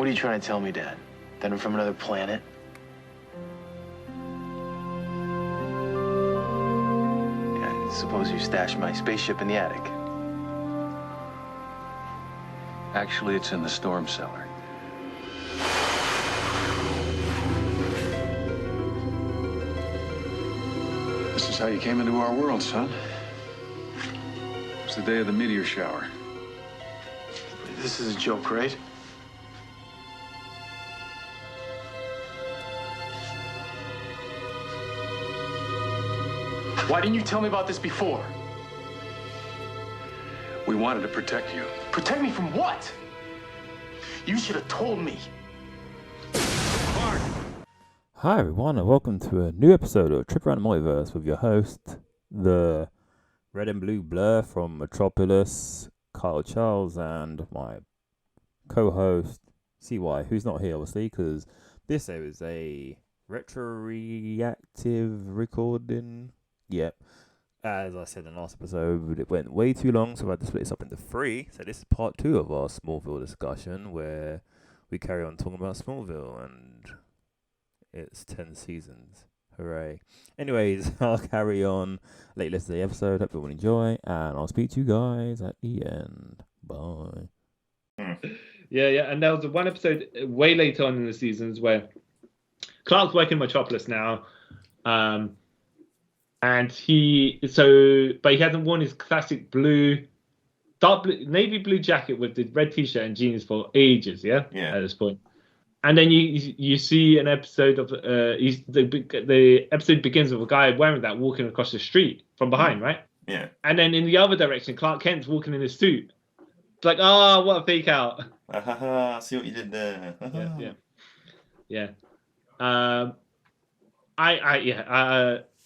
What are you trying to tell me, Dad? That I'm from another planet? I suppose you stashed my spaceship in the attic. Actually, it's in the storm cellar. This is how you came into our world, son. It was the day of the meteor shower. This is a joke, right? Why didn't you tell me about this before? We wanted to protect you. Protect me from what? You should have told me. Hi everyone, and welcome to a new episode of Trip Around the Multiverse with your host, the red and blue blur from Metropolis, Kyle Charles, and my co-host, CY, who's not here obviously, because this is a retro-reactive recording. Yep. As I said in the last episode, it went way too long, so I had to split this up into 3. So this is part 2 of our Smallville discussion, where we carry on talking about Smallville, and it's 10 seasons. Hooray. Anyways, I'll carry on late listen to the episode. Hope everyone enjoy, and I'll speak to you guys at the end. Bye. Yeah, and there was one episode way later on in the seasons where Clark's working in Metropolis now, and he hasn't worn his classic dark blue, navy blue jacket with the red t-shirt and jeans for ages. Yeah. At this point, and then you see an episode of the episode begins with a guy wearing that walking across the street from behind, right? Yeah. And then in the other direction, Clark Kent's walking in his suit. It's like, oh, what a fake out. See what you did there. Yeah.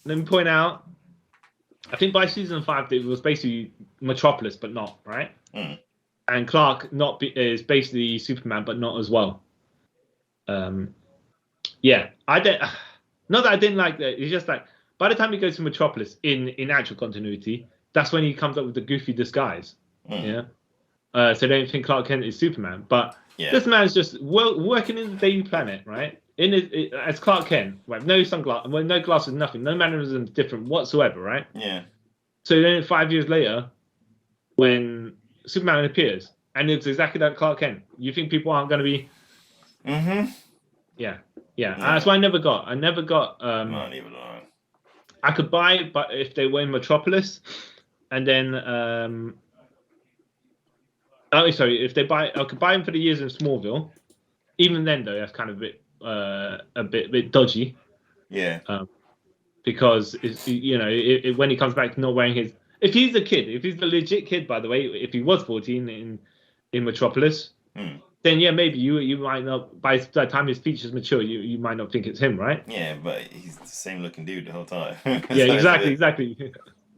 Let me point out, I think by season 5 it was basically Metropolis, but not, right? And Clark is basically Superman, but not as well. I don't. Not that I didn't like that. It's just like by the time he goes to Metropolis in actual continuity, that's when he comes up with the goofy disguise. Yeah. So they don't think Clark Kent is Superman, but this man's just working in the Daily Planet, right? As Clark Kent, right? No sunglasses, no glasses, nothing, no mannerisms different whatsoever, right? Yeah. So then 5 years later, when Superman appears, and it's exactly like Clark Kent, you think people aren't going to be? Yeah. That's why I never got. No, neither did I. I could buy it, but if they were in Metropolis, and then if they buy, I could buy them for the years in Smallville. Even then, though, that's kind of a bit dodgy. Yeah. Because it's when he comes back not wearing his. If he's a kid, if he's the legit kid, by the way, if he was 14 in Metropolis, then maybe you might not. By the time his features mature, you might not think it's him, right? Yeah, but he's the same looking dude the whole time. Yeah, exactly.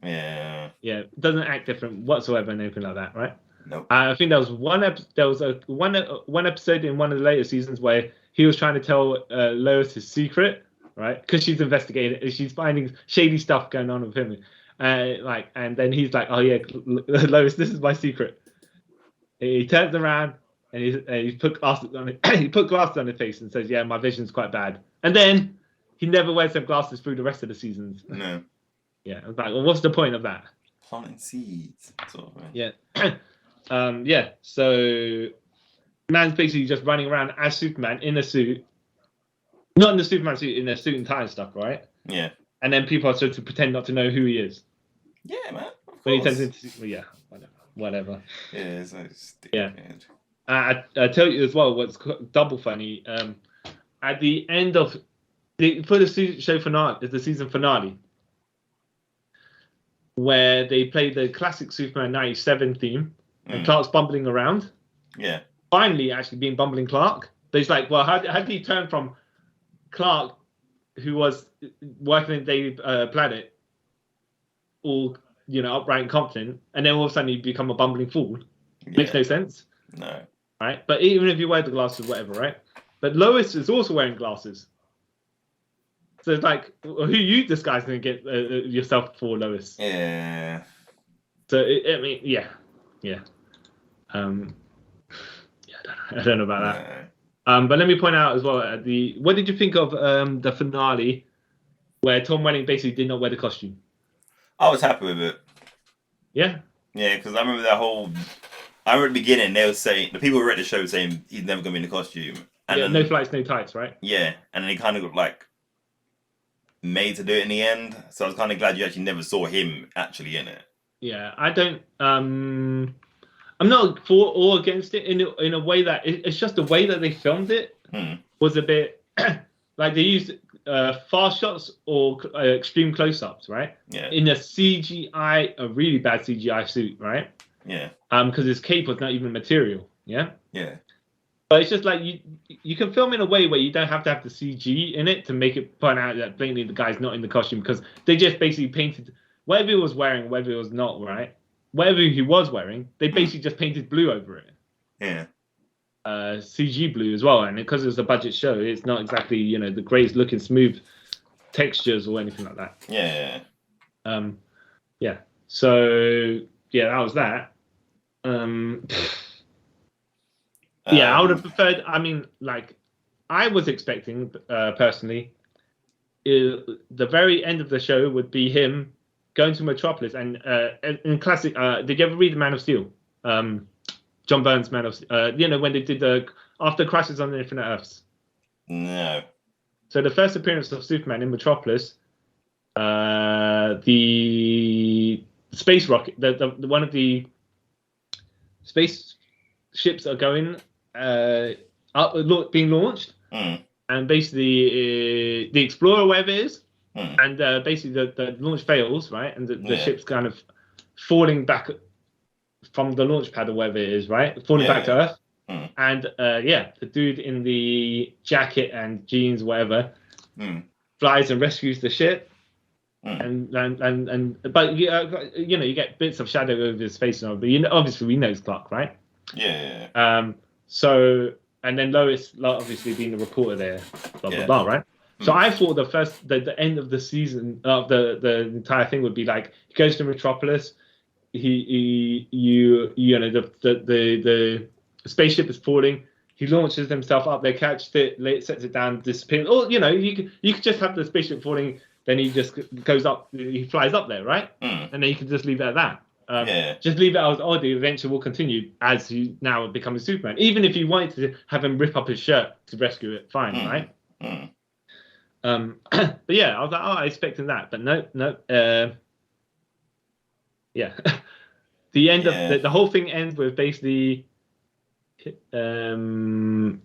Yeah. Yeah, doesn't act different whatsoever and anything like that, right? Nope. I think there was one episode in one of the later seasons where he was trying to tell Lois his secret, right? Because she's investigating, she's finding shady stuff going on with him, and then he's like, "Oh yeah, Lois, this is my secret." He turns around and he put glasses on it. He put glasses on his face and says, "Yeah, my vision's quite bad." And then he never wears them glasses through the rest of the seasons. No. Yeah, I was like, well, what's the point of that? Planting seeds, sort of thing. Yeah. So man's basically just running around as Superman in a suit, not in the Superman suit, in their suit and tie and stuff, right? Yeah. And then people are supposed to pretend not to know who he is. Yeah, man. When he turns into, whatever. Yeah, it's like I tell you as well, what's double funny. At the end of for the show finale, the season finale, where they play the classic Superman 97 theme, and Clark's bumbling around. Yeah. Finally, actually being bumbling Clark. But he's like, well, how did he turn from Clark, who was working in Daily Planet, all upright and confident, and then all of a sudden he become a bumbling fool? Makes no sense. No. Right? But even if you wear the glasses, whatever, right? But Lois is also wearing glasses. So it's like, who are you disguising to get yourself for, Lois? Yeah. So I don't know about that. But let me point out as well what did you think of the finale where Tom Welling basically did not wear the costume? I was happy with it. Yeah. Yeah, because I remember that whole. I remember at the beginning they were saying the people who read the show were saying he's never gonna be in the costume. And Yeah, then, no flights, no tights, right? Yeah, and then he kind of got like made to do it in the end. So I was kind of glad you actually never saw him actually in it. Yeah, I don't. I'm not for or against it in a way that it's just the way that they filmed it was a bit like they used fast shots or extreme close-ups, right? Yeah. In a really bad CGI suit, right? Yeah. Because his cape was not even material. Yeah. Yeah. But it's just like you can film in a way where you don't have to have the CG in it to make it point out that blatantly the guy's not in the costume because they just basically painted whatever he was wearing, whether it was not, right? Whatever he was wearing, they basically just painted blue over it. Yeah. CG blue as well, and because it's a budget show, it's not exactly the greatest looking smooth textures or anything like that. Yeah. Yeah. So yeah, that was that. Yeah, I would have preferred. I mean, like, I was expecting personally, the very end of the show would be him going to Metropolis and in classic. Did you ever read Man of Steel? John Byrne's Man of Steel. When they did the after Crisis on the Infinite Earths. No. So the first appearance of Superman in Metropolis, the space rocket, the one of the space ships are going being launched, and basically the Explorer, wherever it is, and basically the launch fails, right, and the ship's kind of falling back from the launch pad or wherever it is, right, falling back to Earth. And the dude in the jacket and jeans, whatever, flies and rescues the ship. But you get bits of shadow over his face and all, but obviously we know it's Clark, right? Yeah. So and then Lois obviously being the reporter there, blah blah blah, right? So I thought the end of the season of the entire thing would be like he goes to Metropolis, the spaceship is falling. He launches himself up there, catches it, sets it down, disappears. Or you could just have the spaceship falling, then he just goes up, he flies up there, right? And then you can just leave it at that. Just leave it as the adventure will continue as he now becomes Superman. Even if you wanted to have him rip up his shirt to rescue it, fine, right? But yeah, I was like, I expecting that, but no. Yeah, the end of the whole thing ends with basically him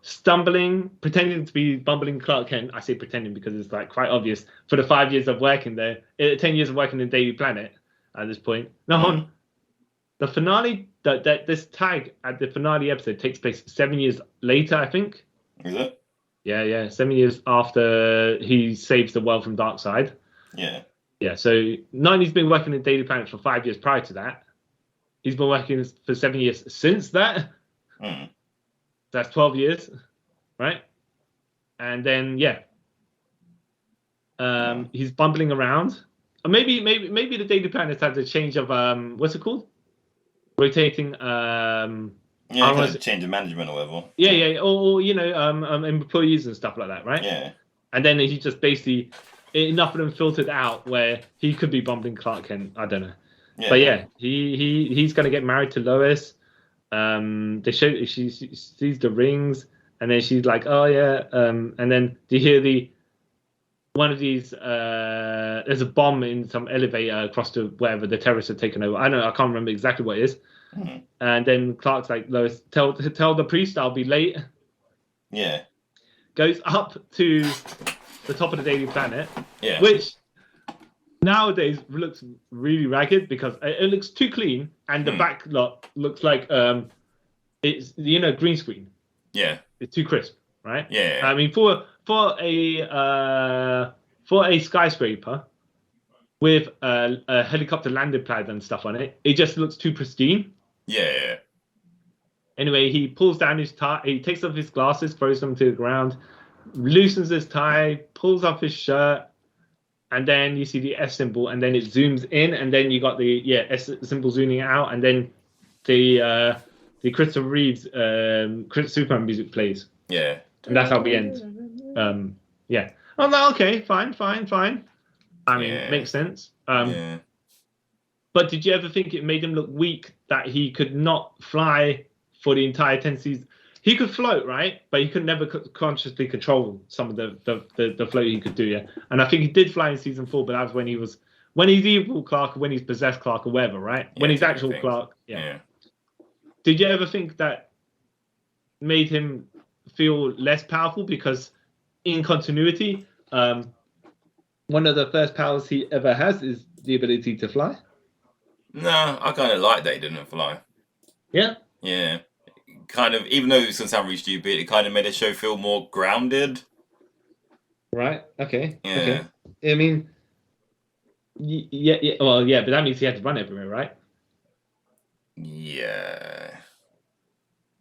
stumbling, pretending to be bumbling Clark Kent. I say pretending because it's like quite obvious for the 5 years of working there, 10 years of working in Daily Planet at this point. No, the finale, this tag at the finale episode takes place 7 years later, I think. Is it? Yeah, 7 years after he saves the world from Darkseid. Yeah, so he's been working in Daily Planet for 5 years prior to that. He's been working for 7 years since that. That's 12 years, right? And then he's bumbling around. Or maybe the Daily Planet had a change of what's it called? Rotating. Change of management or whatever. Yeah, or employees and stuff like that, right? Yeah. And then he just basically enough of them filtered out where he could be bumbling Clark Kent. I don't know. Yeah. But yeah, he's gonna get married to Lois. They show she sees the rings, and then she's like, oh yeah. And then do you hear one of these? There's a bomb in some elevator across to wherever the terrorists have taken over. I can't remember exactly what it is. And then Clark's like, Lois, tell the priest I'll be late. Yeah. Goes up to the top of the Daily Planet. Yeah. Which nowadays looks really ragged because it looks too clean, and the back lot looks like it's green screen. Yeah. It's too crisp, right? Yeah. I mean, for a skyscraper with a helicopter landing pad and stuff on it, it just looks too pristine. Yeah. Anyway, he pulls down his tie. He takes off his glasses, throws them to the ground, loosens his tie, pulls off his shirt, and then you see the S symbol, and then it zooms in, and then you got the S symbol zooming out, and then the the Christopher Reeve's Superman music plays. Yeah. And that's how we end. Yeah. I'm like, okay, fine. I mean, makes sense. Yeah. But did you ever think it made him look weak that he could not fly for the entire 10 seasons? He could float, right? But he could never consciously control some of the float he could do, yeah. And I think he did fly in season 4, but that was when he's evil Clark, or when he's possessed Clark, or whatever, right? When he's actual Clark, yeah. Did you ever think that made him feel less powerful? Because in continuity, one of the first powers he ever has is the ability to fly. No, I kind of like that he didn't fly. Yeah. Yeah. Kind of, even though it's going to sound really stupid, it kind of made the show feel more grounded. Right. Okay. Yeah. Okay. I mean, yeah. Well, yeah, but that means he had to run everywhere, right? Yeah.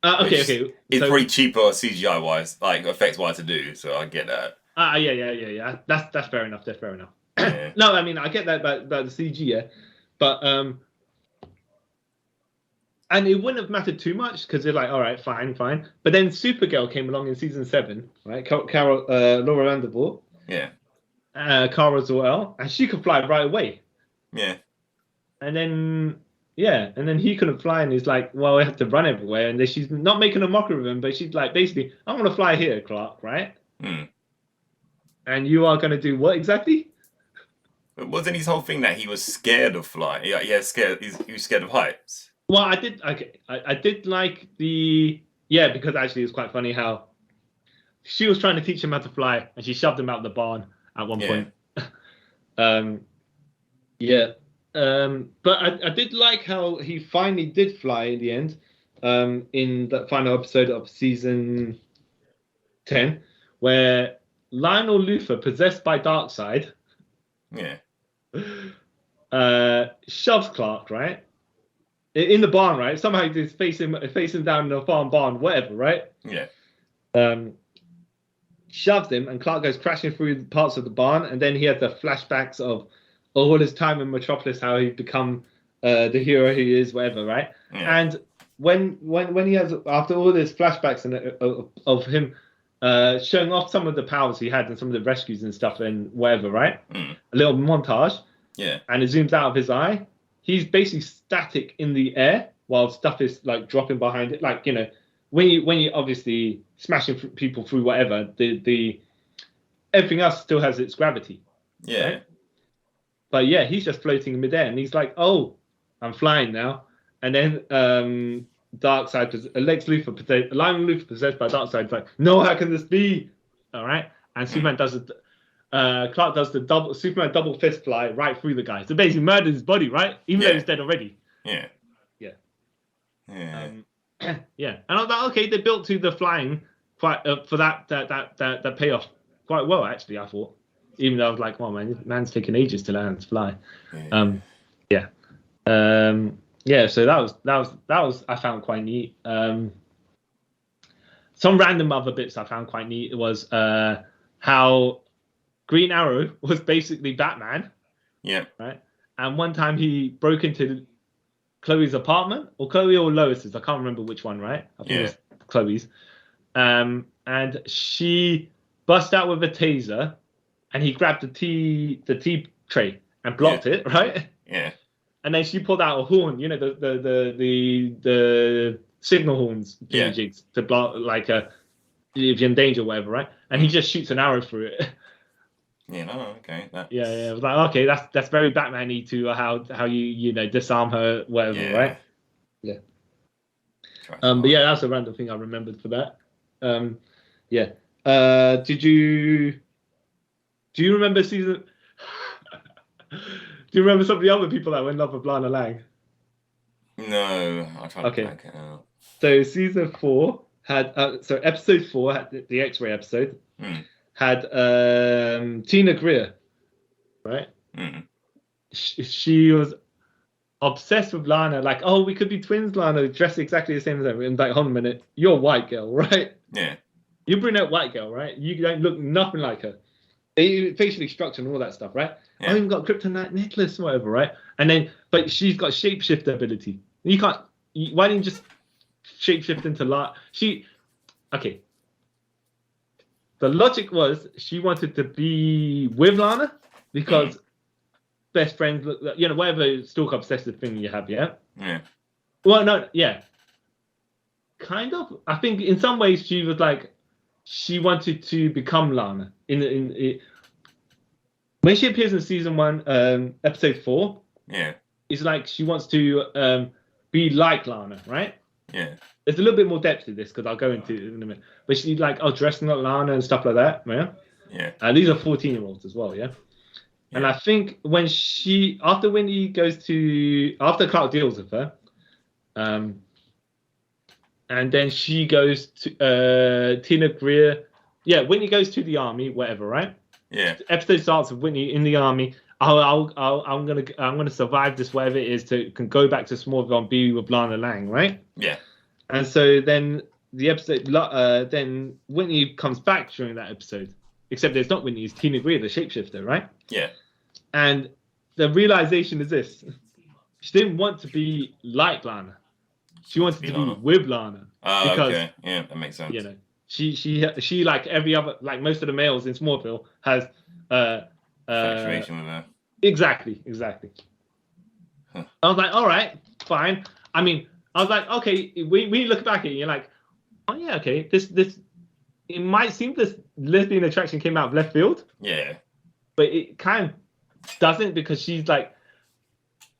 Okay. It's pretty cheaper CGI wise, like effects wise to do. So I get that. Yeah. That's fair enough. Yeah. No, I mean I get that about the CG, yeah, but and it wouldn't have mattered too much because they're like, all right, fine. But then Supergirl came along in season 7, right? Laura Vandervoort. Yeah. Kara Zor-el, and she could fly right away. Yeah. And then he couldn't fly, and he's like, well, we have to run everywhere. And then she's not making a mockery of him, but she's like, basically, I want to fly here, Clark, right? And you are going to do what exactly? But wasn't his whole thing that he was scared of flying? Yeah, scared. He was scared of heights. Well, I did like because actually it's quite funny how she was trying to teach him how to fly, and she shoved him out the barn at one point. But I did like how he finally did fly in the end, in that final episode of season 10, where Lionel Luthor, possessed by Darkseid, shoves Clark, right? In the barn, right? Somehow he just face him down in the barn, whatever, right? Yeah. Shoves him, and Clark goes crashing through parts of the barn, and then he has the flashbacks of all his time in Metropolis, how he'd become the hero he is, whatever, right? Yeah. And when he has, after all these flashbacks and of him showing off some of the powers he had and some of the rescues and stuff and whatever, right? A little montage. Yeah. And it zooms out of his eye. He's basically static in the air while stuff is like dropping behind it. Like, you know, when you obviously smashing people through whatever, the everything else still has its gravity. Yeah. Right? But yeah, he's just floating in midair, and he's like, "Oh, I'm flying now." And then Darkseid, Lex Luthor, Lionel Luthor possessed by Darkseid, like, "No, how can this be?" All right, and Superman does it. Clark does the Superman double fist fly right through the guy. So basically murders his body, right? Even though he's dead already. Yeah. Yeah. Yeah. And I was like, okay, they built to the flying quite for that payoff quite well, actually, I thought. Even though I was like, well, man's taking ages to learn to fly. Yeah. So that was I found quite neat. Some random other bits I found quite neat was how Green Arrow was basically Batman. Yeah. Right. And one time he broke into Chloe's apartment, or Chloe or Lois's, I can't remember which one, right? I think it was Chloe's. And she bust out with a taser, and he grabbed the tea tray and blocked it, right? Yeah. And then she pulled out a horn, you know, the signal horns, jigs, to block, like if you're in danger or whatever, right? And he just shoots an arrow through it. Yeah, no, okay. Yeah. I was like, okay, that's very Batman-y to how you disarm her, whatever, right? Yeah. But yeah, that's a random thing I remembered for that. Do you remember season? Do you remember some of the other people that were in love with Lana Lang? No, I'll try to back it out. So season 4 had episode 4 had the X-ray episode. Had Tina Greer, right? She was obsessed with Lana, like, oh, we could be twins, Lana, dressed exactly the same as her. And like, hold on a minute, you're a white girl, right? Yeah. You're a brunette white girl, right? You don't look nothing like her. Facially structured and all that stuff, right? Yeah. I even got a kryptonite necklace, whatever, right? And then, but she's got shapeshifter ability. You can't. Why didn't you just shapeshift into okay. The logic was she wanted to be with Lana because best friends, whatever stalker obsessive thing you have, yeah? Yeah. Well, no, yeah. Kind of. I think in some ways she was like, she wanted to become Lana. When she appears in season 1, episode 4, it's like she wants to be like Lana, right? Yeah. There's a little bit more depth to this because I'll go into it in a minute. But she's like, dressing like Lana and stuff like that, yeah? Yeah. These are 14-year-olds as well, yeah? And I think after Clark deals with her, and then she goes to Tina Greer. Yeah, Whitney goes to the army, whatever, right? Yeah. The episode starts with Whitney in the army. I'm gonna survive this, whatever it is, can go back to Smallville and be with Lana Lang, right? Yeah. And so then the episode, then Whitney comes back during that episode. Except it's not Whitney, it's Tina Greer, the shapeshifter, right? Yeah. And the realization is this: she didn't want to be like Lana. She wanted to be with Lana. Because, okay. Yeah, that makes sense. She like every other, like most of the males in Smallville has infatuation with her. Exactly. Huh. I was like, all right, fine. I mean, I was like, okay, when you look back at it, you're like, oh yeah, okay, this it might seem this lesbian attraction came out of left field. Yeah. But it kind of doesn't, because she's like,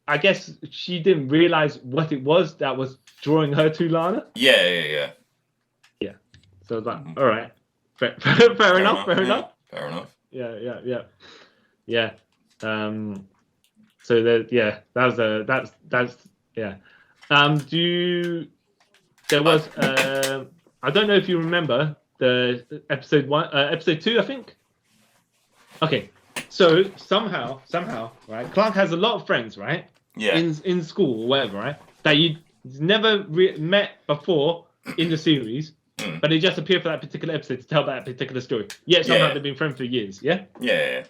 I guess she didn't realize what it was that was drawing her to Lana. Yeah. So I was like, all right, fair enough. Fair enough. Yeah. So that's yeah. There was I don't know if you remember the episode 2, I think. Okay, so somehow, right? Clark has a lot of friends, right? Yeah. In school or whatever, right? That you never met before in the series, but they just appear for that particular episode to tell that particular story. Yet somehow they've been friends for years. Yeah. Yeah.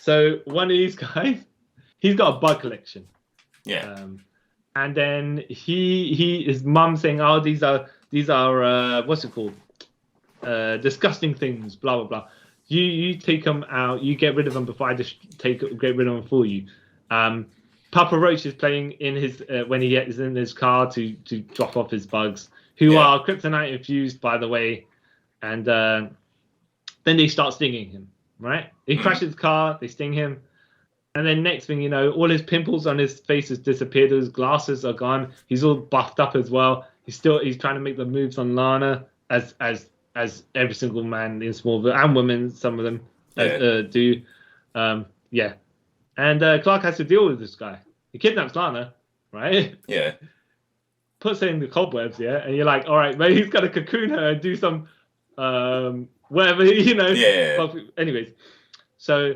So one of these guys, he's got a bug collection. Yeah. And then his mum saying, "Oh, these are what's it called? Disgusting things." Blah blah blah. You take them out. You get rid of them before I just get rid of them for you. Papa Roach is playing in his when he is in his car to drop off his bugs, who are kryptonite infused, by the way. And then they start stinging him. Right? He crashes his car. They sting him. And then next thing you know, all his pimples on his face has disappeared. His glasses are gone. He's all buffed up as well. He's trying to make the moves on Lana as every single man in Smallville and women, some of them do. And Clark has to deal with this guy. He kidnaps Lana, right? Yeah. Puts her in the cobwebs, and you're like, all right, maybe he's got to cocoon her and do some whatever, Yeah. Anyways, so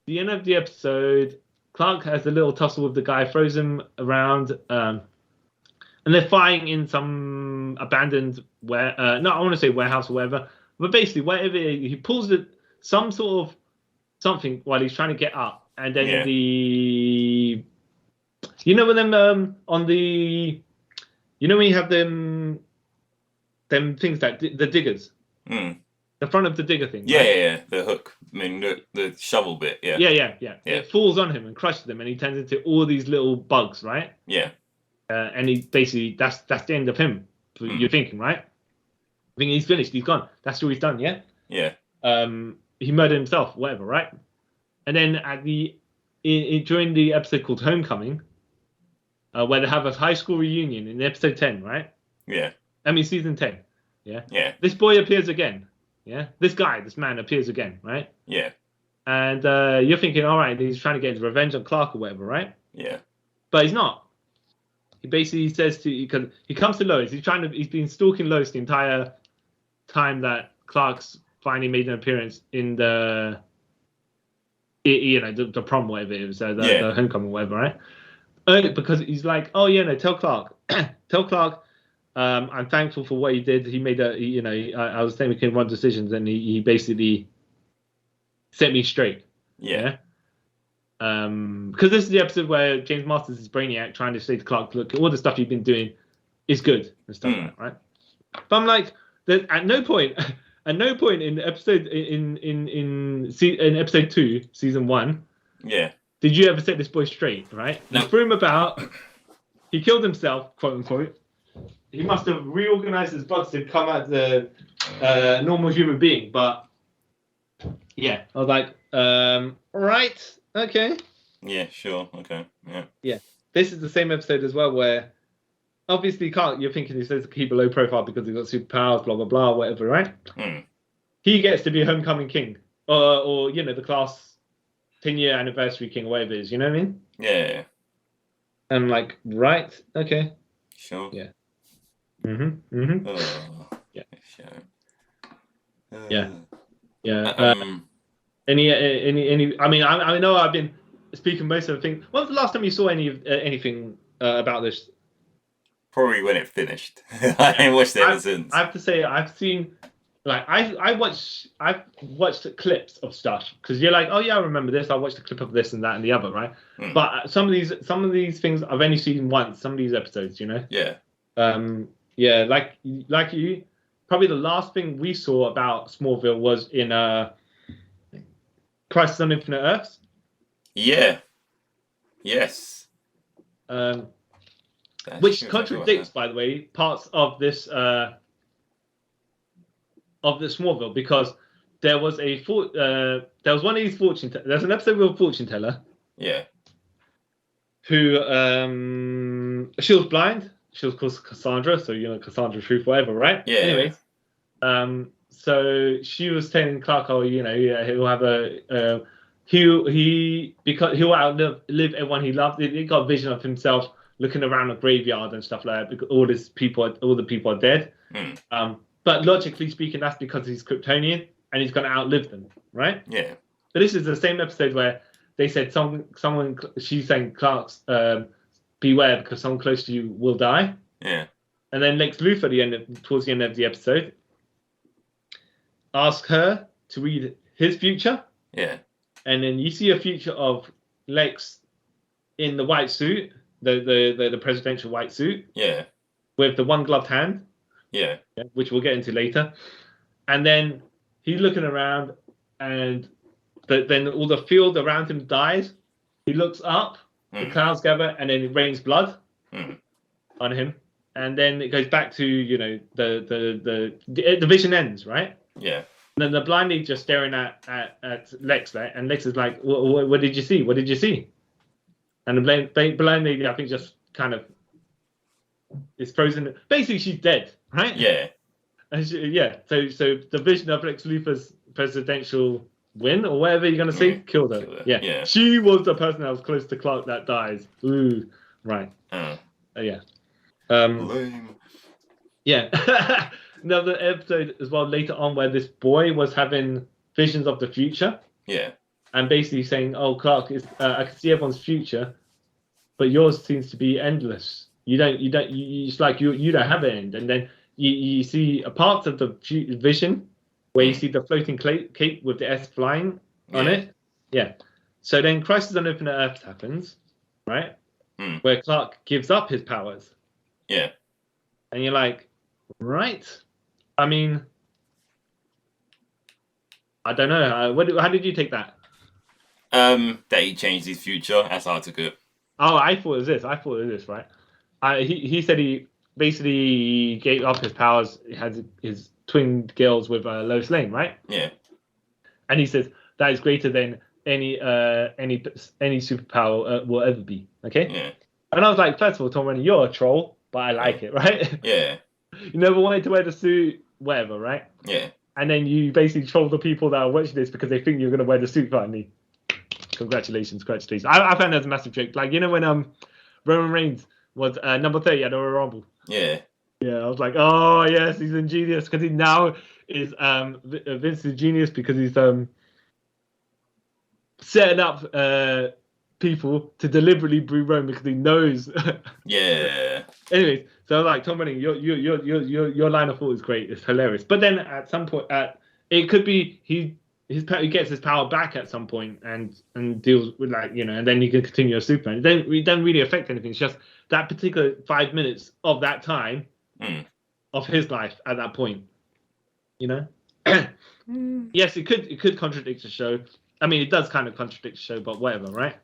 the end of the episode, Clark has a little tussle with the guy, throws him around, and they're fighting in some abandoned I want to say warehouse or whatever, but basically whatever, he pulls some sort of something while he's trying to get up, and then when them on the, when you have them things that the diggers. The front of the digger thing. Yeah, right? yeah. The hook. I mean, the shovel bit. Yeah. Yeah. It falls on him and crushes him, and he turns into all these little bugs, right? Yeah. And he basically, that's the end of him. You're thinking, right? I think he's finished. He's gone. That's all he's done. Yeah. Yeah. He murdered himself, whatever, right? And then at during the episode called Homecoming, where they have a high school reunion in episode 10, right? Yeah. I mean season 10. Yeah. Yeah. This boy appears again. Yeah, this man appears again, right? Yeah. And you're thinking, all right, he's trying to get his revenge on Clark or whatever, right? Yeah. But he's not. He basically says he comes to Lois. He's been stalking Lois the entire time that Clark's finally made an appearance in the prom, whatever it was, the homecoming, or whatever, right? Because he's like, oh yeah, no, tell Clark, I'm thankful for what he did. He made I was making one decisions, and he basically set me straight. Yeah. Because this is the episode where James Masters is Brainiac trying to say to Clark, look, all the stuff you've been doing, is good and stuff like that, right? But I'm like, at no point in episode in episode 2, season 1, did you ever set this boy straight, right? No. You threw him about. He killed himself, quote unquote. He must have reorganized his body to come out the normal human being. But yeah, I was like, right, okay. Yeah, sure, okay, yeah. Yeah, this is the same episode as well where obviously you're thinking he says to keep a low profile because he's got superpowers, blah blah blah, whatever, right? He gets to be homecoming king, or the class 10-year anniversary king, or whatever it is. You know what I mean? Yeah. I'm like, right, okay, Sure. yeah. Oh, Yeah. Sure. Yeah. Any? I mean, I know I've been speaking most of the things. When was the last time you saw anything about this? Probably when it finished. I ain't watched it ever since. I have to say, I've seen, like, I've watched clips of stuff because you're like, oh yeah, I remember this. I watched a clip of this and that and the other, right? But some of these things I've only seen once. Some of these episodes, Yeah. Yeah, like you. Probably the last thing we saw about Smallville was in Crisis on Infinite Earths. Yeah. Yes. Which contradicts, by the way, parts of this Smallville, because there was one of these there's an episode with a fortune teller. Yeah. Who she was blind. She was called Cassandra, so Cassandra Truth, whatever, right? Yeah. Anyways, so she was telling Clark, he'll have because he'll outlive everyone he loved. He got a vision of himself looking around a graveyard and stuff like that because all the people are dead. But logically speaking, that's because he's Kryptonian and he's going to outlive them, right? Yeah. But this is the same episode where they said she's saying, Clark's beware because someone close to you will die. Yeah. And then Lex Luthor towards the end of the episode asks her to read his future. Yeah. And then you see a future of Lex in the white suit, the presidential white suit. Yeah. With the one gloved hand. Yeah. Which we'll get into later. And then he's looking around and then all the field around him dies. He looks up, the clouds gather, and then it rains blood on him. And then it goes back to, the vision ends, right? Yeah. And then the blind lady just staring at Lex there, and Lex is like, what did you see? What did you see? And the blind lady, I think, just kind of is frozen. Basically, she's dead, right? Yeah. And so the vision of Lex Luthor's presidential win, or whatever you're going to say, killed her. Yeah. She was the person that was close to Clark that dies. Ooh, right. Yeah. Lame. Yeah. Another episode as well later on where this boy was having visions of the future. Yeah. And basically saying, "Oh, Clark, I can see everyone's future, but yours seems to be endless. It's like you don't have an end." And then you see a part of the vision where you see the floating cape with the S flying on it. Yeah. So then Crisis on Infinite Earths happens, right? Where Clark gives up his powers. Yeah. And you're like, right? I mean, I don't know. How did you take that? That he changed his future. That's how I took it. Oh, I thought it was this, right? He said he basically gave up his powers. He had his twin girls with Lois Lane, right? Yeah. And he says that is greater than any superpower will ever be. Okay. Yeah. And I was like, first of all, Tom Rennie, you're a troll, but I like it, right? Yeah. You never wanted to wear the suit, whatever, right? Yeah. And then you basically troll the people that are watching this because they think you're going to wear the suit finally. Congratulations. I found that a massive joke. Like, when Roman Reigns was number 30 at the Royal Rumble. Yeah. Yeah, I was like, oh, yes, he's ingenious because he now is Vince is genius because he's setting up people to deliberately boo Roman because he knows. Yeah. Anyways, so I was like, Tom Rennie, your line of thought is great. It's hilarious. But then at some point, it could be he gets his power back at some point and deals with and then he can continue as Superman. It don't really affect anything. It's just that particular 5 minutes of that time Mm. of his life at that point. You know? Yes, it could contradict the show. I mean, it does kind of contradict the show, but whatever, right?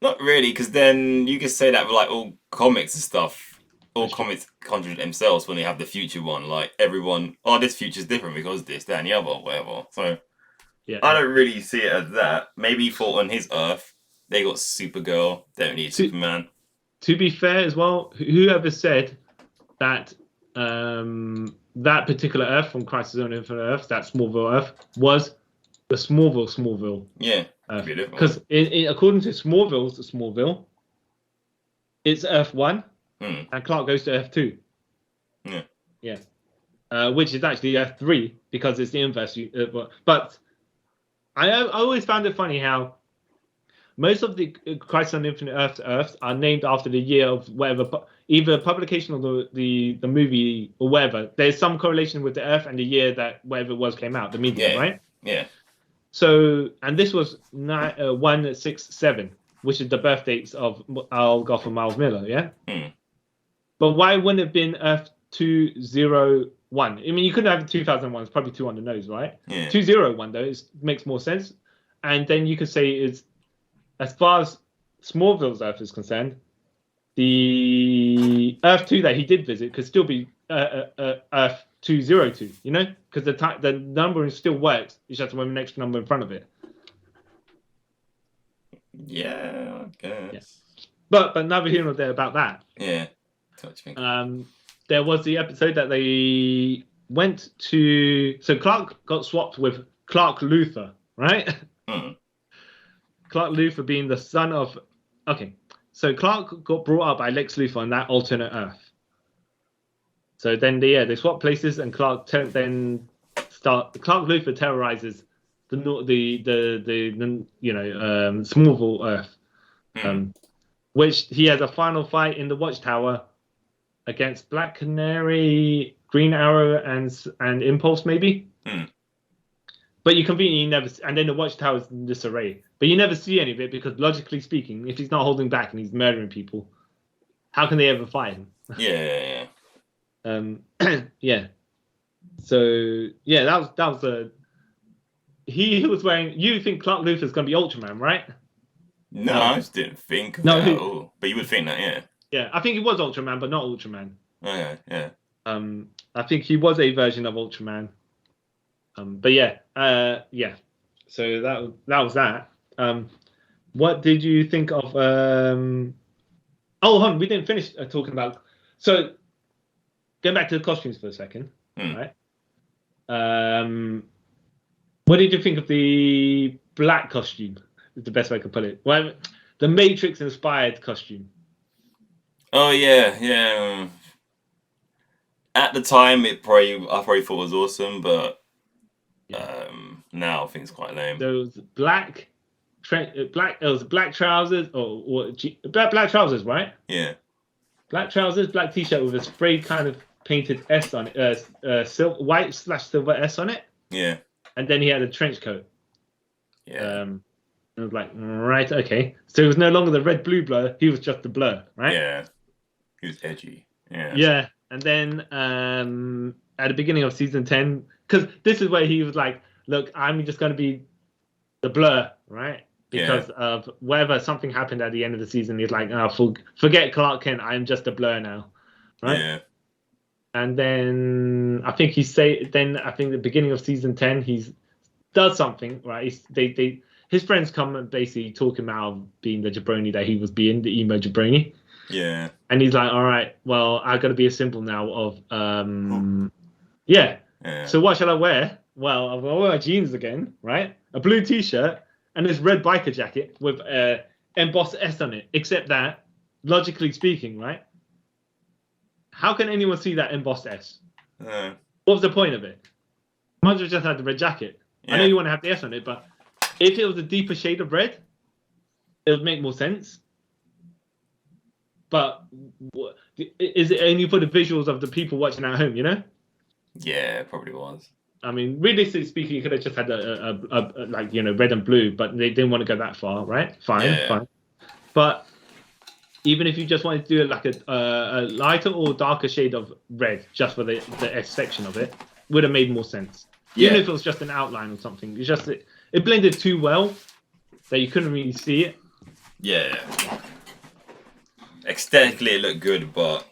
Not really, because then you could say that with like all comics and stuff. All That's true. comics contradict themselves when they have the future one. Like everyone, oh, this future's different because this, that, and the other, whatever. So Yeah. I don't really see it as that. Maybe he thought on his Earth they got Supergirl, they don't need Superman. To be fair as well, whoever said that that particular Earth from Crisis on Infinite Earths, that Smallville Earth, was the Smallville. Yeah, Earth. beautiful. Because according to Smallville, it's Earth 1, and Clark goes to Earth 2. Yeah. Yeah. Which is actually Earth 3, because it's the inverse. But I always found it funny how most of the Crisis on Infinite Earths are named after the year of whatever, either publication or the movie or whatever. There's some correlation with the Earth and the year that whatever it was came out, the medium, right? Yeah. So, and this was 167, which is the birth dates of Al Goff and Miles Miller, yeah? But why wouldn't it have been Earth 201? I mean, you couldn't have 2001, it's probably 2 on the nose, right? Yeah. 201, though, makes more sense. And then you could say it's, as far as Smallville's Earth is concerned, the Earth 2 that he did visit could still be Earth 202, you know? Because the number still works. You just have to have an extra number in front of it. Yeah, I guess. Yeah. But neither here nor there about that. Yeah. There was the episode that they went to... So Clark got swapped with Clark Luthor, right? Clark Luthor being the son of... Okay, so Clark got brought up by Lex Luthor on that alternate Earth. So then, they swap places, and Clark Luthor terrorizes the Smallville Earth, which he has a final fight in the Watchtower against Black Canary, Green Arrow, and Impulse, maybe. But you conveniently never, and then the Watchtower's in disarray. But you never see any of it because, logically speaking, if he's not holding back and he's murdering people, how can they ever fight him? Yeah. Yeah. So yeah, that was the. He was wearing. You think Clark Luthor's gonna be Ultraman, right? No, I just didn't think of that at all. But you would think that, yeah. Yeah, I think he was Ultraman, but not Ultraman. Okay, yeah. I think he was a version of Ultraman. But yeah. So that was that. What did you think of? Oh, hold on, we didn't finish talking about. So, going back to the costumes for a second, right? What did you think of the black costume? Is the best way I could put it. Well, the Matrix-inspired costume. Oh yeah. At the time, I probably thought it was awesome, but now I think it's quite lame. There was black trousers black trousers, right? Yeah. Black trousers, black t-shirt with a sprayed kind of painted S on it, white/silver S on it. Yeah. And then he had a trench coat. Yeah. I was like, right, okay. So it was no longer the red-blue blur. He was just the blur, right? Yeah. He was edgy. Yeah. Yeah. And then at the beginning of season 10, because this is where he was like, look, I'm just going to be the blur, right? Because of whatever something happened at the end of the season. He's like, oh, forget Clark Kent. I'm just a blur now, right? Yeah. And then I think the beginning of season 10, he does something, right? His friends come and basically talk him out of being the jabroni that he was being, the emo jabroni. Yeah. And he's like, all right, well, I got to be a symbol now of, So what shall I wear? Well, I'll wear jeans again, right? A blue t-shirt and this red biker jacket with embossed S on it. Except that, logically speaking, right? How can anyone see that embossed S? What was the point of it? Might as well just had the red jacket. Yeah. I know you want to have the S on it, but if it was a deeper shade of red, it would make more sense. But is it only for the visuals of the people watching at home, you know? Yeah, it probably was. I mean, realistically speaking, you could have just had a red and blue, but they didn't want to go that far, right? Fine. But even if you just wanted to do like a lighter or darker shade of red, just for the S section of it, would have made more sense. Even if it was just an outline or something. It's just it blended too well that you couldn't really see it. Yeah. Aesthetically, it looked good, but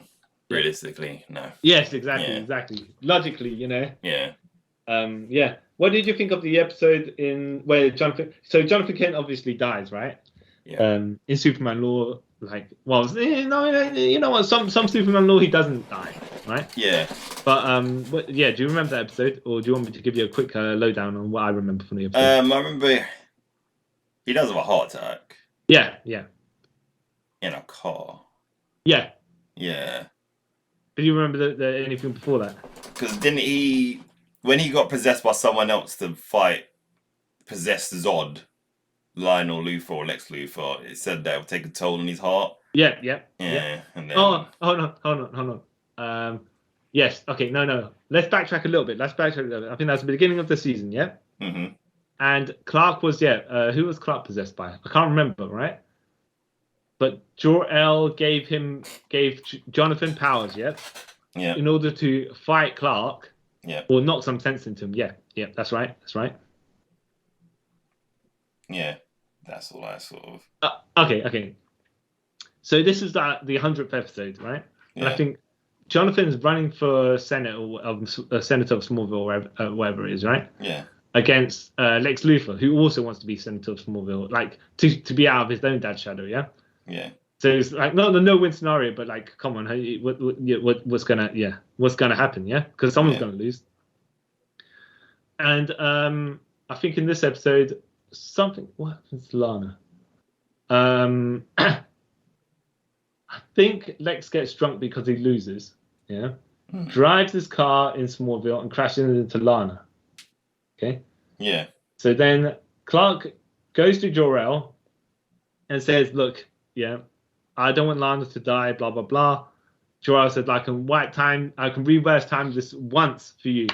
realistically, no. Yes, exactly. Logically, Yeah. Yeah. What did you think of the episode in where Jonathan Kent obviously dies, right? Yeah. In Superman lore, like, well, no, you know what? Some Superman lore he doesn't die, right? Yeah. But do you remember that episode, or do you want me to give you a quick lowdown on what I remember from the episode? I remember he does have a heart attack. Yeah. In a car. Yeah. Yeah. Do you remember the anything before that? Because didn't he, when he got possessed by someone else to fight possessed Zod, Lionel Luthor or Lex Luthor, it said that it would take a toll on his heart. Yeah. And then... Oh, hold on. Yes. Okay. No. Let's backtrack a little bit. I think that's the beginning of the season. Yeah. Mm-hmm. And Clark was who was Clark possessed by? I can't remember. Right. But Jor-el gave Jonathan powers. Yeah. Yeah. In order to fight Clark. Yeah. Or knock some sense into him. Yeah. That's right. Yeah. That's all I sort of. Okay. So this is the 100th episode, right? Yeah. And I think Jonathan's running for Senate or Senator of Smallville, or whatever it is, right? Yeah. Against Lex Luthor, who also wants to be Senator of Smallville, like to be out of his own dad's shadow, yeah. Yeah. So it's like not the no-win scenario, but like, come on, what's gonna happen, yeah? Because someone's gonna lose. And I think in this episode, what happens to Lana? I think Lex gets drunk because he loses. Yeah. Drives his car in Smallville and crashes into Lana. Okay. Yeah. So then Clark goes to Jor-el and says, "Look, I don't want Lana to die. Blah blah blah." Jor-el said, "I can reverse time this once for you,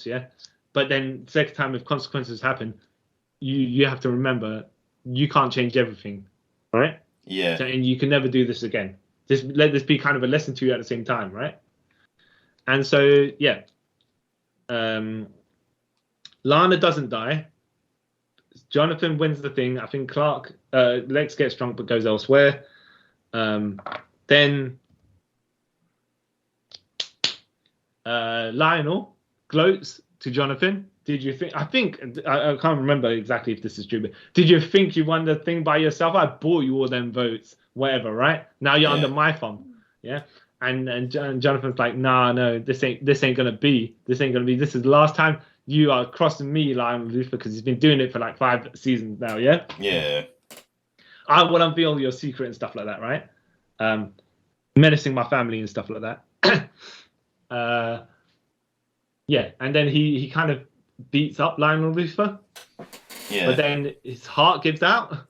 yeah. But then second time, if consequences happen, you have to remember you can't change everything, right? Yeah. And you can never do this again. Just let this be kind of a lesson to you at the same time, right?" And so, Lana doesn't die. Jonathan wins the thing. I think Lex gets drunk but goes elsewhere. Then Lionel gloats to Jonathan. Did you think? I can't remember exactly if this is true, but did you think you won the thing by yourself? I bought you all them votes, whatever, right? Now you're under my thumb, yeah. And Jonathan's like, no, this ain't gonna be. This is the last time you are crossing me, Lionel Luthor, because he's been doing it for like 5 seasons now, yeah. Yeah. I will unveil your secret and stuff like that, right? Menacing my family and stuff like that. And then he kind of beats up Lionel Luthor. Yeah. But then his heart gives out.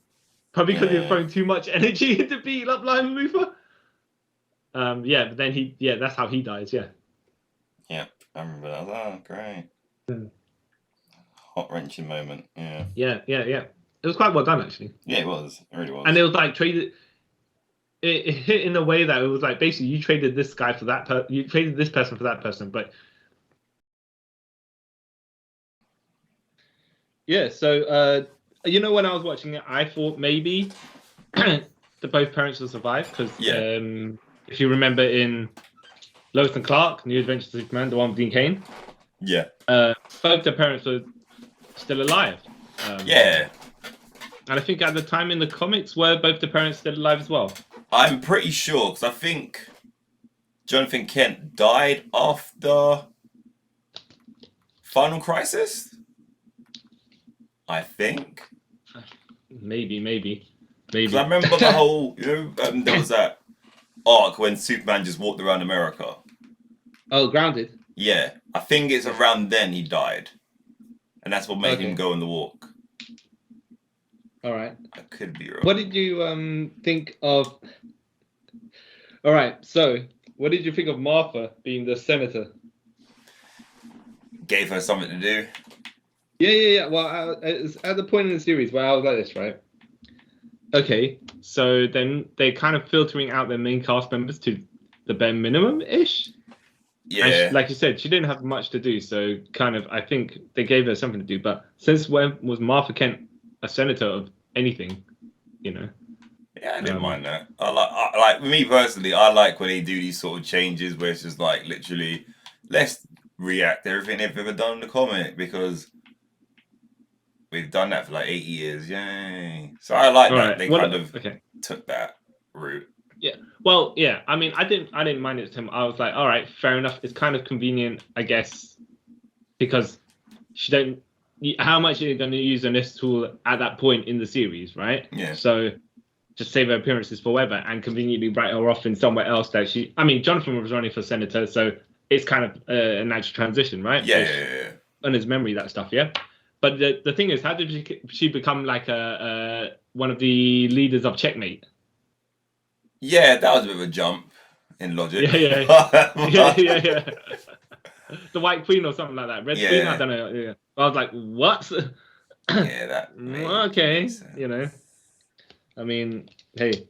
Probably because he was throwing too much energy into beating up Lionel Luthor. But then that's how he dies, yeah. Yeah, I remember that. Oh, great. Heart-wrenching moment, yeah. Yeah. It was quite well done, actually. Yeah, it was. It really was. And it was like traded. It hit in a way that it was like basically you traded this guy for that you traded this person for that person, but yeah. So when I was watching it, I thought maybe the both parents will survive because if you remember in Lois and Clark, New Adventures of Superman, the one with Dean Cain, both their parents were still alive. And I think at the time in the comics, were both the parents still alive as well? I'm pretty sure, because I think Jonathan Kent died after Final Crisis? I think. Maybe. Because I remember the whole, there was that arc when Superman just walked around America. Oh, Grounded? Yeah. I think it's around then he died. And that's what made him go on the walk. All right. I could be wrong. What did you think of... All right, so what did you think of Martha being the senator? Gave her something to do. Yeah. Well, at the point in the series where I was like this, right? Okay, so then they're kind of filtering out their main cast members to the bare minimum-ish. Yeah. And like you said, she didn't have much to do, so kind of I think they gave her something to do. But since when was Martha Kent a senator of anything? You know. Yeah, I didn't mind that. I like me personally. I like when they do these sort of changes where it's just like literally, let's react to everything they've ever done in the comic because we've done that for like 80 years. Yay! So I like that they kind of took that route. Yeah. Well, yeah. I mean, I didn't mind it to him. I was like, all right, fair enough. It's kind of convenient, I guess, because she don't. How much are you going to use on this tool at that point in the series, right? Yeah. So just save her appearances forever and conveniently write her off in somewhere else that she. I mean, Jonathan was running for senator, so it's kind of a natural transition, right? Yeah. On his memory, that stuff, yeah. But the thing is, how did she become like one of the leaders of Checkmate? Yeah, that was a bit of a jump in logic. Yeah. The White Queen or something like that. Red Queen, I don't know. Yeah. I was like, what? Yeah, that. Okay, you know. I mean, hey.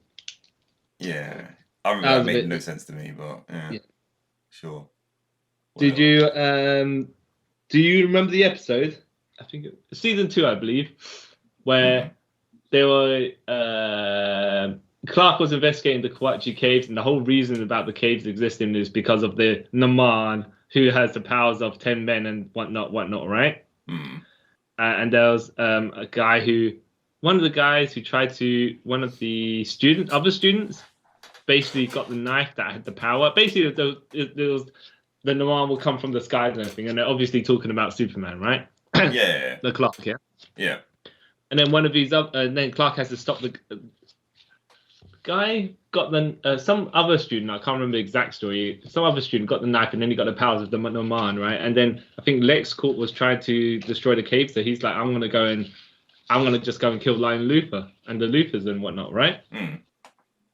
Yeah, I remember that made no sense to me, but yeah. Sure. Did you do you remember the episode? I think season 2, I believe, where they were Clark was investigating the Kawachi caves, and the whole reason about the caves existing is because of the Naman, who has the powers of 10 men and whatnot, right? And there was a guy one of the guys who tried to, one of the other students, basically got the knife that had the power. Basically, there was the Naman will come from the skies and everything, and they're obviously talking about Superman, right? Yeah. The Clark, yeah. Yeah. And then one of these then Clark has to stop the guy got some other student, I can't remember the exact story, some other student got the knife and then he got the powers of the Naman, right? And then I think LexCorp was trying to destroy the cave, so he's like, I'm gonna just go and kill Lion Luthor and the Luthors and whatnot, right?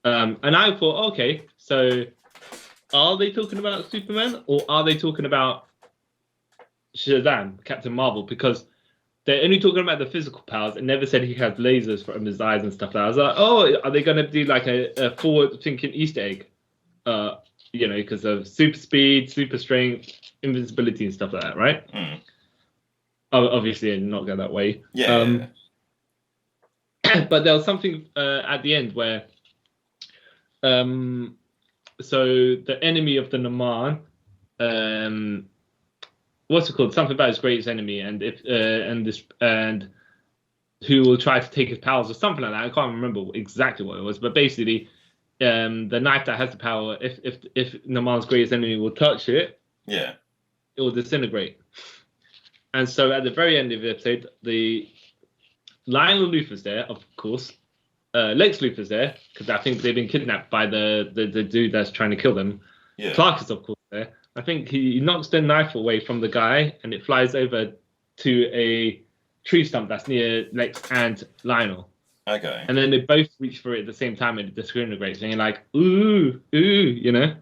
And I thought, okay, so are they talking about Superman or are they talking about Shazam, Captain Marvel? Because they're only talking about the physical powers and never said he has lasers from his eyes and stuff like that. I was like, oh, are they going to do like a forward-thinking Easter egg? You know, because of super speed, super strength, invincibility and stuff like that, right? Obviously, I did not go that way. Yeah. But there was something at the end where, so the enemy of the Naman, what's it called? Something about his greatest enemy, and who will try to take his powers or something like that. I can't remember exactly what it was, but basically, the knife that has the power, if Naman's greatest enemy will touch it, it will disintegrate. And so at the very end of the episode, the Lionel Luthor's there, of course. Lex Luthor's there because I think they've been kidnapped by the dude that's trying to kill them. Yeah. Clark is of course there. I think he knocks the knife away from the guy and it flies over to a tree stump that's near Lex and Lionel. Okay. And then they both reach for it at the same time and it disintegrates. And you're like, ooh, you know?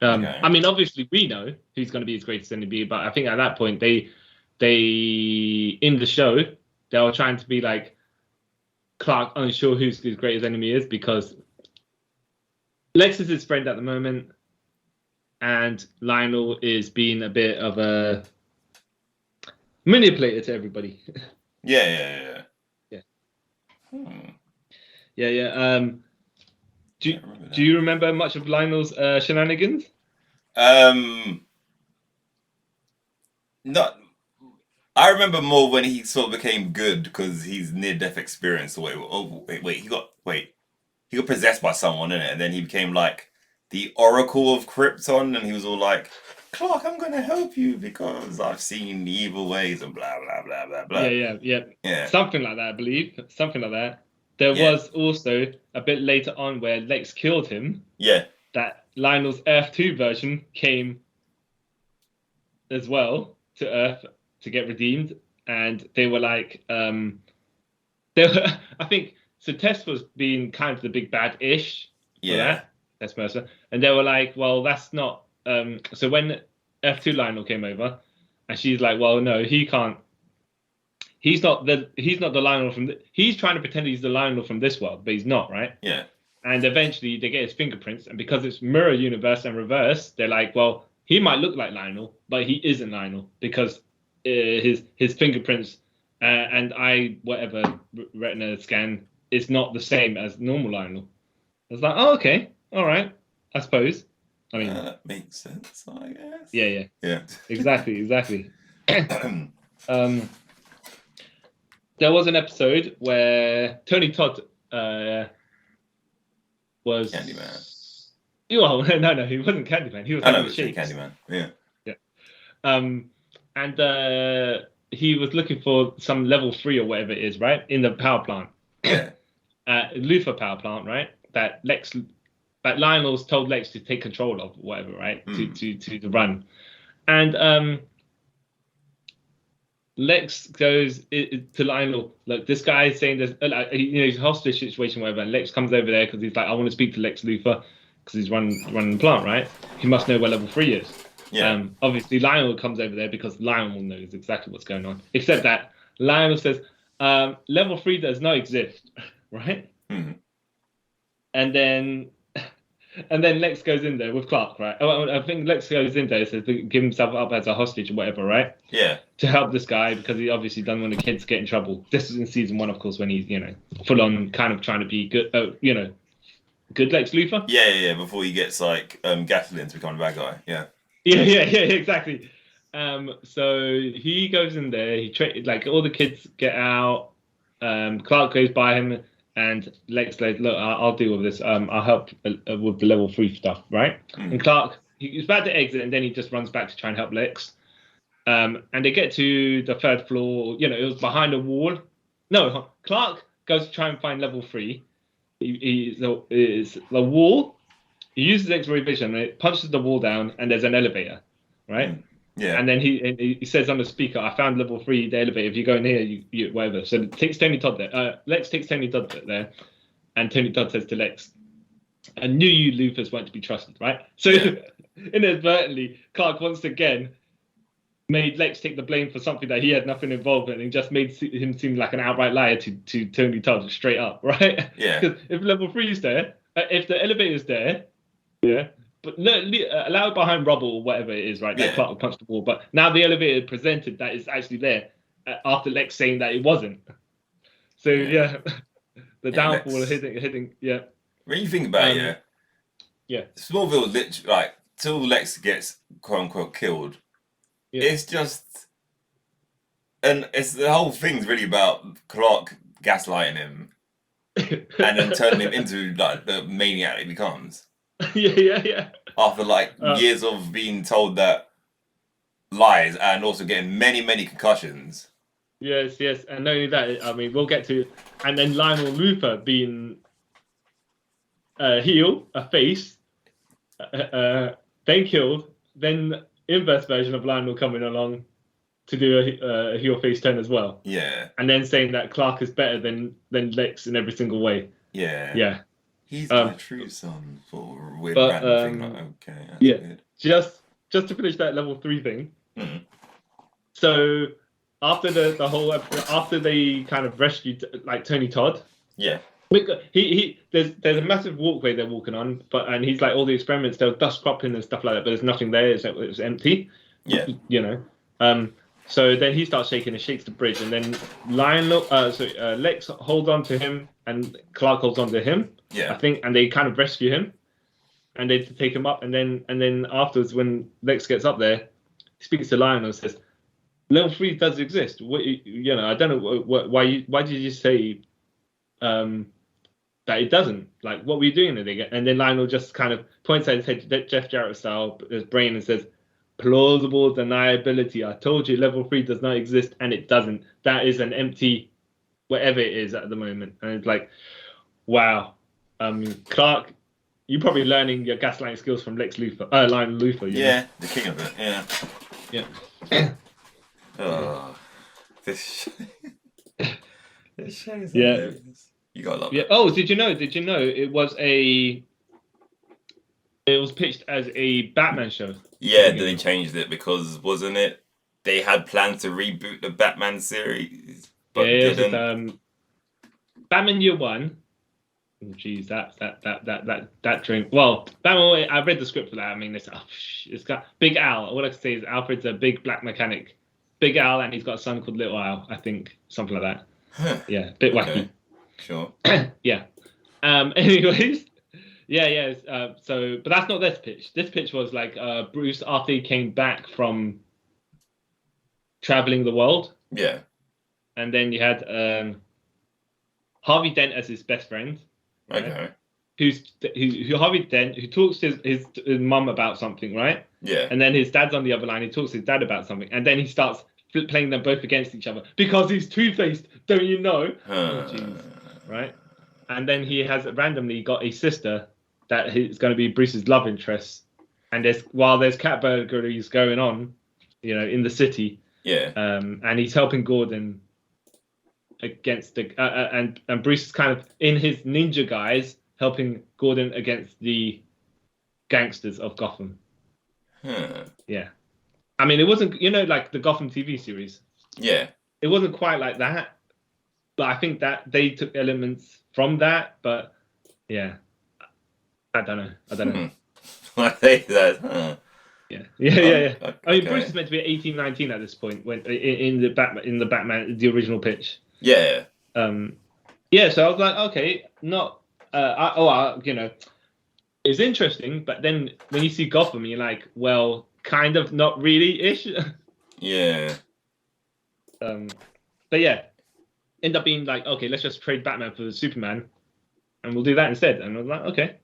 I mean, obviously we know who's going to be his greatest enemy, but I think at that point they in the show they were trying to be like Clark unsure who's his greatest enemy is because Lex is his friend at the moment. And Lionel is being a bit of a manipulator to everybody. Yeah. Do you remember much of Lionel's shenanigans? Not. I remember more when he sort of became good because he's near-death experience. Wait, he got possessed by someone, innit? And then he became like the Oracle of Krypton, and he was all like, Clark, I'm going to help you because I've seen the evil ways and blah, blah, blah, blah, blah. Yeah. Something like that, I believe. Something like that. There was also a bit later on where Lex killed him. Yeah. That Lionel's Earth 2 version came as well to Earth to get redeemed. And they were like, I think, so Tess was being kind of the big bad-ish. Yeah. That's Mercer. And they were like, well, that's not... so when F2 Lionel came over, and she's like, well, no, he can't he's not the Lionel from he's trying to pretend he's the Lionel from this world, but he's not, right? Yeah. And eventually they get his fingerprints, and because it's mirror universe and reverse, they're like, well, he might look like Lionel, but he isn't Lionel because his fingerprints and whatever retina scan is not the same as normal Lionel. It's like, oh, okay, all right, I suppose. I mean, that makes sense, I guess. Yeah. Exactly. There was an episode where Tony Todd was Candyman. Well, no, he wasn't Candyman. He was Candyman. Yeah. And he was looking for some level 3 or whatever it is, right, in the power plant. Yeah. Luthor power plant, right? That Lionel's told Lex to take control of, whatever, right? To run, and Lex goes to Lionel. Look, this guy is saying there's, he's a hostage situation, whatever. And Lex comes over there because he's like, I want to speak to Lex Luthor because he's running the plant, right? He must know where level 3 is. Yeah. Obviously, Lionel comes over there because Lionel knows exactly what's going on. Except that Lionel says, level 3 does not exist, right? Mm-hmm. And then Lex goes in there with Clark, right? I think Lex goes in there to give himself up as a hostage or whatever, right? Yeah. To help this guy because he obviously doesn't want the kids to get in trouble. This is in season 1, of course, when he's, full on kind of trying to be good, good Lex Luthor. Yeah. Before he gets like gaslit to become a bad guy. Yeah. Yeah, exactly. So he goes in there. Like all the kids get out. Clark goes by him. And Lex says, look, I'll deal with this. I'll help with the level 3 stuff, right? Mm. And Clark, he's about to exit, and then he just runs back to try and help Lex. And they get to the 3rd floor. It was behind a wall. No, Clark goes to try and find level 3. It's the wall. He uses X-ray vision, and it punches the wall down, and there's an elevator, right? Mm. Yeah. And then he says on the speaker, I found level 3, the elevator. If you go in here, you whatever. So it takes Tony Todd there. Lex takes Tony Todd there. And Tony Todd says to Lex, I knew you Luthors weren't to be trusted, right? So inadvertently, Clark once again made Lex take the blame for something that he had nothing involved in and just made him seem like an outright liar to Tony Todd straight up, right? Yeah. Because if level 3 is there, if the elevator's there, yeah. But allow it behind rubble or whatever it is, right? That Clark will punch the wall. But now the elevator presented that it's actually there after Lex saying that it wasn't. So the downfall of hitting. Yeah. When you think about it, Smallville literally like till Lex gets quote unquote killed. Yeah. It's just, and it's the whole thing's really about Clark gaslighting him and then turning him into like the maniac he becomes. Yeah. After like years of being told that lies and also getting many concussions. Yes. And not only that, I mean, we'll get to, and then Lionel Luthor being a heel, a face, then killed, then inverse version of Lionel coming along to do a heel face turn as well. Yeah. And then saying that Clark is better than Lex in every single way. Yeah. He's my true son for a weird random thing. Like, okay, that's weird. Just to finish that level 3 thing. Mm-hmm. So after the whole after they kind of rescued like Tony Todd. Yeah. There's a massive walkway they're walking on, and he's like all the experiments, there was dust cropping and stuff like that, but there's nothing there. It's empty. Yeah. So then he starts shaking and shakes the bridge, and then Lex holds on to him, and Clark holds on to him. Yeah. I think, and they kind of rescue him, and they take him up, and then afterwards, when Lex gets up there, he speaks to Lionel and says, "Level 3 does exist. I don't know why did you say that it doesn't? Like, what were you doing?" And then Lionel just kind of points at his head, Jeff Jarrett style, his brain, and says, "Plausible deniability. I told you level 3 does not exist, and it doesn't. That is an empty whatever it is at the moment." And it's like, wow. Clark, you're probably learning your gaslighting skills from Lionel Luthor. Yeah, the king of it. Yeah. This show is hilarious. You gotta love it. Oh, did you know it was pitched as a Batman show? Yeah, then they changed it because wasn't it they had plans to reboot the Batman series? but yeah, didn't. It was, Batman Year One. Oh, geez, that drink. Well, Batman. I read the script for that. I mean, it's got Big Al. All I can say is Alfred's a big black mechanic. Big Al, and he's got a son called Little Al. I think something like that. Huh. Yeah, bit wacky. Sure. Yeah. Anyways. Yeah. So, but that's not this pitch. This pitch was like Bruce after he came back from traveling the world. Yeah. And then you had Harvey Dent as his best friend. Right? Okay. Who Harvey Dent, who talks to his mum about something, right? Yeah. And then his dad's on the other line. He talks to his dad about something, and then he starts playing them both against each other because he's two-faced. Don't you know? Oh, jeez. Right. And then he has randomly got a sister that is going to be Bruce's love interest. And while there's cat burglaries going on, in the city. Yeah. And he's helping Gordon against the and Bruce is kind of in his ninja guise helping Gordon against the gangsters of Gotham. Yeah. I mean, it wasn't, like the Gotham TV series. Yeah. It wasn't quite like that, but I think that they took elements from that. But yeah, I don't know. I think that. Yeah. Okay. I mean, Bruce is meant to be 18, 19 at this point when in the Batman, the original pitch. Yeah. Yeah. So I was like, okay, not. It's interesting, but then when you see Gotham, you're like, well, kind of not really ish. Yeah. But yeah, end up being like, okay, let's just trade Batman for Superman, and we'll do that instead. And I was like, okay.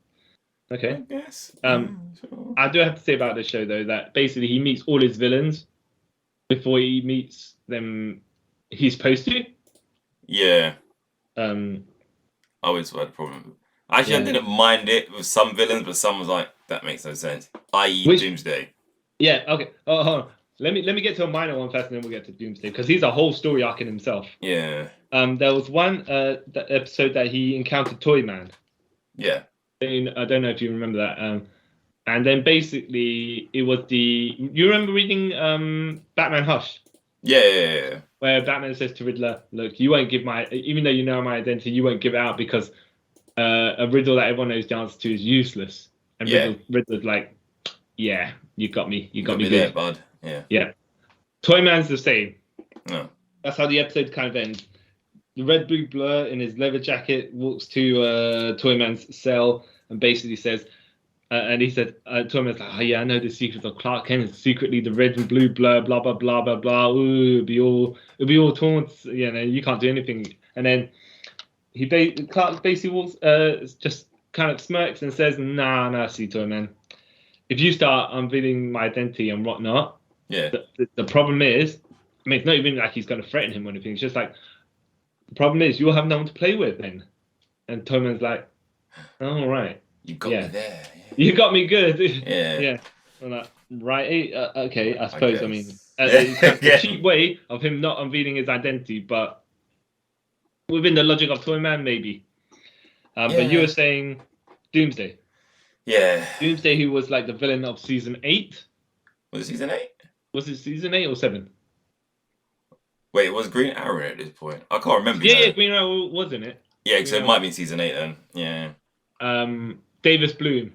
I guess. Sure. I do have to say about this show though that basically he meets all his villains before he meets them. He's supposed to. Yeah. I always had a problem. Actually, I didn't mind it with some villains, but some was like, that makes no sense. I.e. Doomsday. Yeah. Okay. Oh, hold on. Let me get to a minor one first, and then we'll get to Doomsday because he's a whole story arc in himself. Yeah. There was one episode that he encountered Toyman. Yeah. I don't know if you remember that. And then basically it was you remember reading Batman Hush? Yeah. Where Batman says to Riddler, look, you won't give even though you know my identity, you won't give it out because a riddle that everyone knows the answer to is useless. And Riddler's like, yeah, you got me. You got me good. There, bud. Yeah. Yeah. Toyman's the same. No. That's how the episode kind of ends. The red blue blur in his leather jacket walks to Toyman's cell and basically says, and he said, Toyman's like, oh yeah, I know the secrets of Clark Kent. It's secretly the red and blue blur, blah blah blah blah blah. Ooh, it'll be all taunts. You can't do anything. And then Clark basically walks, just kind of smirks and says, nah, see, Toyman, if you start unveiling my identity and whatnot, the problem is, I mean, it's not even like he's going to threaten him or anything. It's just like, the problem is you'll have no one to play with then. And Toyman's like, all right. You got me there. Yeah. You got me good. Yeah. Yeah. I'm like, right. Okay, I suppose. I mean, it's a cheap way of him not unveiling his identity, but within the logic of Toyman, maybe. But you were saying Doomsday. Yeah. Doomsday, who was like the villain of season 8. Was it season 8? Was it season 8 or 7? Wait, was Green Arrow at this point? I can't remember. Yeah, Green Arrow was in it. Yeah, so it might be season 8 then. Yeah. Davis Bloom,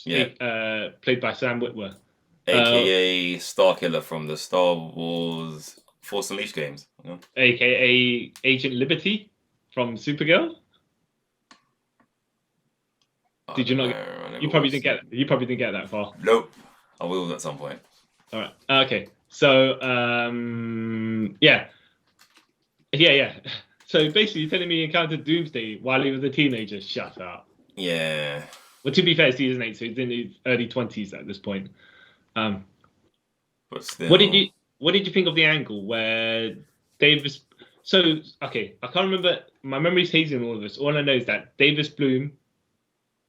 Yeah. played by Sam Witwer. AKA Starkiller from the Star Wars Force Unleashed games. Yeah. AKA Agent Liberty from Supergirl. Did you not? You probably didn't get. You probably didn't get that far. Nope. I will at some point. All right. Okay. So, yeah. So basically, you're telling me he encountered Doomsday while he was a teenager. Shut up. Yeah. Well, to be fair, season 8, so he's in his early 20s at this point. But still. What did you think of the angle where Davis? So okay, I can't remember. My memory's hazy in all of this. All I know is that Davis Bloom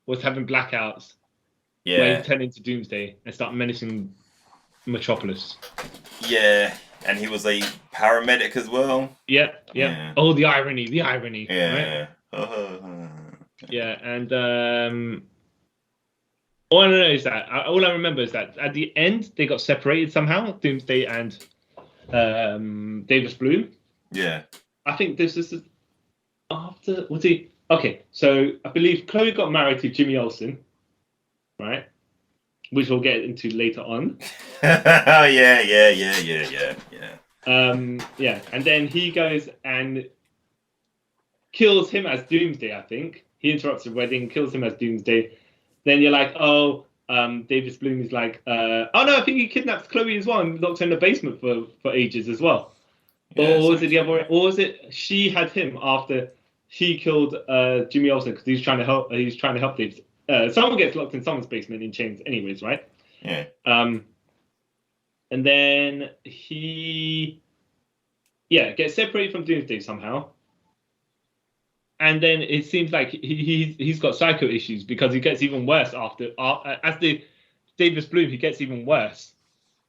was having blackouts. Yeah. Where he turned into Doomsday and started menacing Metropolis. Yeah, and he was a paramedic as well. Yeah. Oh, the irony. Yeah. Right? Yeah, and all I know is that all I remember is that at the end they got separated somehow, Doomsday and Davis Bloom. Yeah. I think this is after. Was he? Okay, so I believe Chloe got married to Jimmy Olsen, right? Which we'll get into later on. Yeah. Yeah, and then he goes and kills him as Doomsday. I think he interrupts the wedding, kills him as Doomsday. Then you're like, oh, Davis Bloom is like, oh no, I think he kidnaps Chloe as well and locks her in the basement for ages as well. Yeah, Or was it the other way? Or was it she had him after he killed Jimmy Olsen because he was trying to help? He was trying to help Davis. Someone gets locked in someone's basement in chains, anyways, right? Yeah. And then he, gets separated from Doomsday somehow. And then it seems like he's got psycho issues because he gets even worse as the Davis Bloom. He gets even worse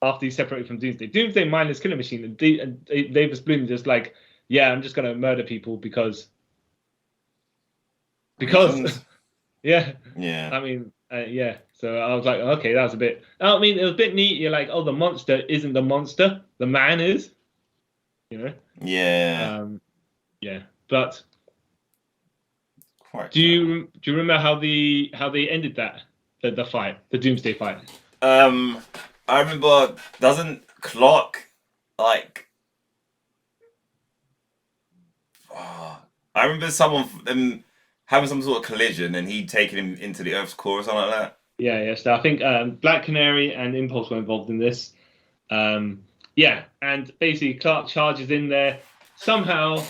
after he's separated from Doomsday. Doomsday mindless killing machine, and Davis Bloom just like, yeah, I'm just gonna murder people because yeah. I mean, yeah. So I was like, okay, that was a bit. I mean, it was a bit neat. You're like, oh, the monster isn't the monster, the man is. You know. Yeah. Yeah, but. Quite Do you remember how they ended that the fight, the Doomsday fight? I remember. Doesn't Clark like? I remember them having some sort of collision and he taking him into the Earth's core or something like that. Yeah. So I think Black Canary and Impulse were involved in this. And basically Clark charges in there somehow.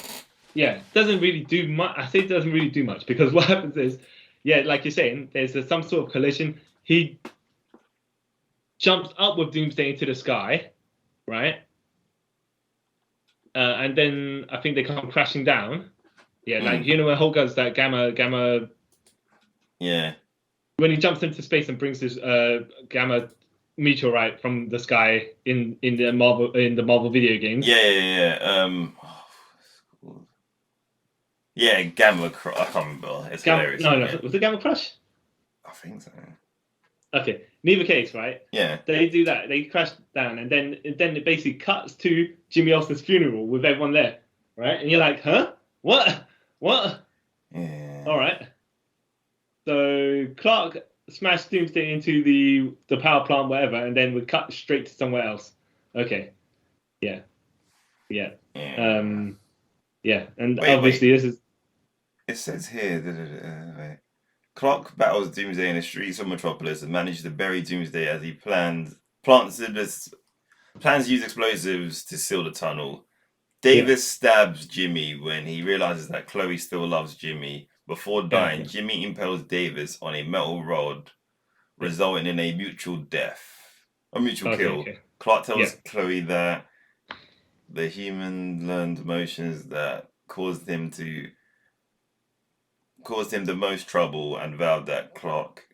Yeah, doesn't really do much. I say it doesn't really do much because what happens is, like you're saying, there's some sort of collision. He jumps up with Doomsday into the sky, right? And then I think they come crashing down. Yeah, like when Hulk does that gamma. Yeah. When he jumps into space and brings this gamma meteorite from the sky in the Marvel video games. Yeah. Yeah, Gamma Crush. I can't remember. It's hilarious. No. Was it Gamma Crush? I think so. Okay. Neither case, right? Yeah. They do that. They crash down, and then it basically cuts to Jimmy Olsen's funeral with everyone there, right? And you're like, huh? What? Yeah. All right. So Clark smashed Doomsday into the power plant, whatever, and then we cut straight to somewhere else. Okay. Yeah. And obviously this is. It says here, wait. Clark battles Doomsday in the streets of Metropolis and manages to bury Doomsday as he plans to use explosives to seal the tunnel. Davis stabs Jimmy when he realizes that Chloe still loves Jimmy. Before dying, Okay. Jimmy impales Davis on a metal rod, resulting in a mutual kill. Okay. Clark tells Chloe that the human learned emotions that caused him the most trouble and vowed that Clark.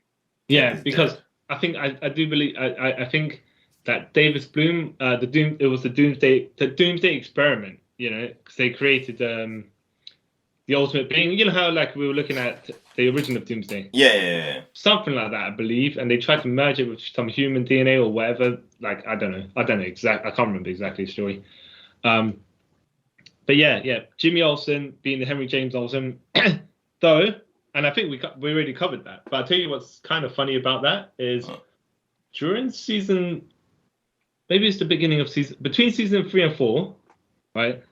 Because dead. I think I do believe I think that Davis Bloom it was the Doomsday experiment, because they created the ultimate being. You know how like we were looking at the origin of Doomsday. Yeah. Something like that, I believe, and they tried to merge it with some human DNA or whatever. Like I don't know exactly. I can't remember exactly the story. But Jimmy Olsen being the Henry James Olsen. Though, and I think we already covered that, but I'll tell you what's kind of funny about that is during season, maybe it's the beginning of between season 3 and 4, right?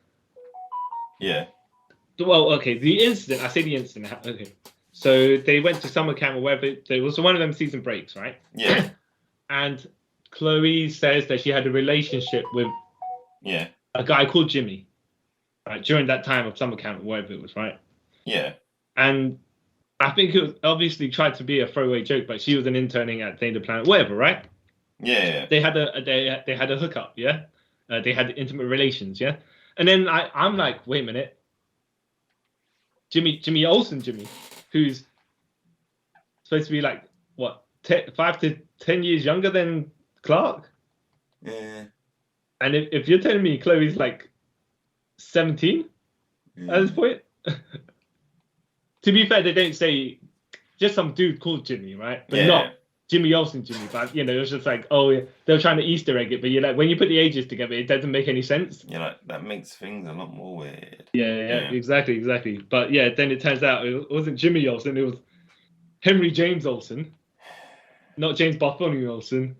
Yeah. Well, okay, the incident, I say the incident, okay. So they went to summer camp or wherever, there was one of them season breaks, right? Yeah. And Chloe says that she had a relationship with a guy called Jimmy, right? During that time of summer camp or whatever it was, right? Yeah. And I think it was obviously tried to be a throwaway joke, but she was an interning at Danger Planet, whatever, right? Yeah. They had a hookup, yeah. They had intimate relations, yeah. And then I'm like, wait a minute, Jimmy Olsen, who's supposed to be like what 5 to 10 years younger than Clark. Yeah. And if you're telling me Chloe's like 17 at this point. To be fair, they don't say just some dude called Jimmy, right? But Jimmy Olsen Jimmy, but it was just like, oh, yeah, they were trying to Easter egg it, but you're like, when you put the ages together, it doesn't make any sense. You're like, that makes things a lot more weird. Yeah, exactly. But yeah, then it turns out it wasn't Jimmy Olsen, it was Henry James Olsen, not James Bartholomew Olsen.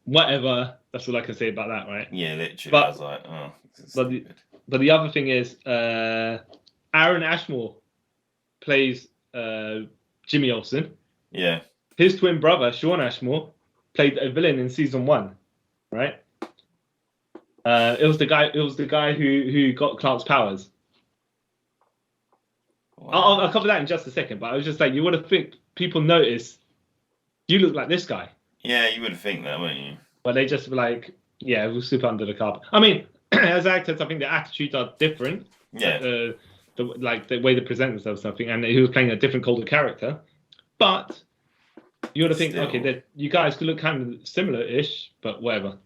Whatever. That's all I can say about that, right? Yeah, literally. But, I was like, oh, this is but the other thing is, Aaron Ashmore plays Jimmy Olsen. Yeah. His twin brother, Sean Ashmore, played a villain in season 1, right? It was the guy who got Clark's powers. Wow. I'll cover that in just a second, but I was just like, you would have think people notice you look like this guy. Yeah, you would think that, wouldn't you? But they just were like, yeah, we'll super under the carpet. I mean, as actors, I think the attitudes are different. Yeah. The way they present themselves, something, and he was playing a different colder character. But you would have think, Still. okay, that you guys could look kind of similar-ish, but whatever,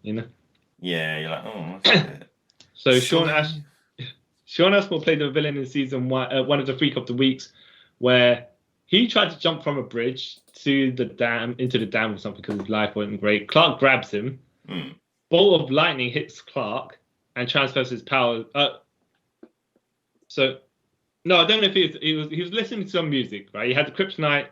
Yeah, you're like, oh, that's it. So Sean Ashmore played a villain in season 1, one of the Freak of the Weeks, where he tried to jump from a bridge into the dam or something because his life wasn't great. Clark grabs him. Bolt of lightning hits Clark and transfers his power. No, I don't know if he was listening to some music, right? He had the Kryptonite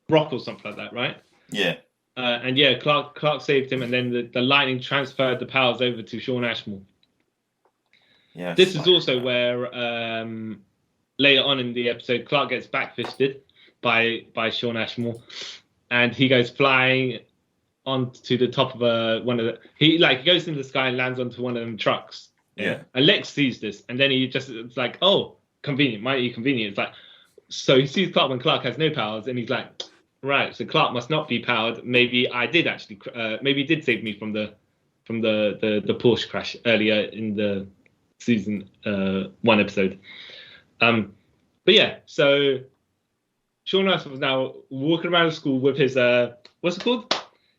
rock or something like that, right? Yeah. And yeah, Clark saved him, and then the lightning transferred the powers over to Sean Ashmore. Yeah. This is also where later on in the episode, Clark gets backfisted by Sean Ashmore, and he goes flying onto the top of one of the. He goes into the sky and lands onto one of them trucks. Yeah. And Lex sees this, and then it's like, oh, convenient, mighty convenient. It's like, so he sees Clark when Clark has no powers, and he's like, right, so Clark must not be powered. Maybe I did actually. Maybe he did save me from the Porsche crash earlier in the season 1 episode. But yeah, so Sean Ashmore was now walking around the school with his what's it called?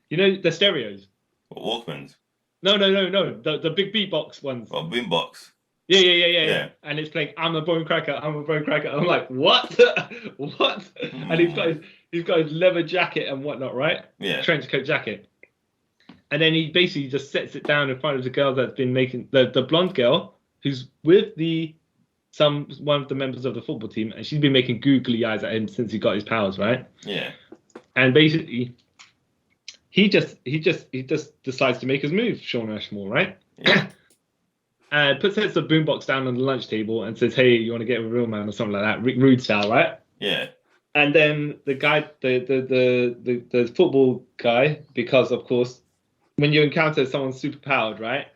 The stereos. What, Walkmans? No. The big beatbox ones. Well, boombox. Yeah. And it's playing "I'm a Bone Cracker, I'm a Bone Cracker." I'm like, what? What? And he's got his leather jacket and whatnot, right? Yeah. Trench coat jacket. And then he basically just sets it down in front of the girl that's been making the blonde girl who's with one of the members of the football team, and she's been making googly eyes at him since he got his powers, right? Yeah. And basically, he just decides to make his move, Sean Ashmore, right? Yeah. And sets the boombox down on the lunch table and says, "Hey, you want to get a real man?" or something like that, rude style, right? Yeah. And then the guy, the football guy, because of course, when you encounter someone super powered, right?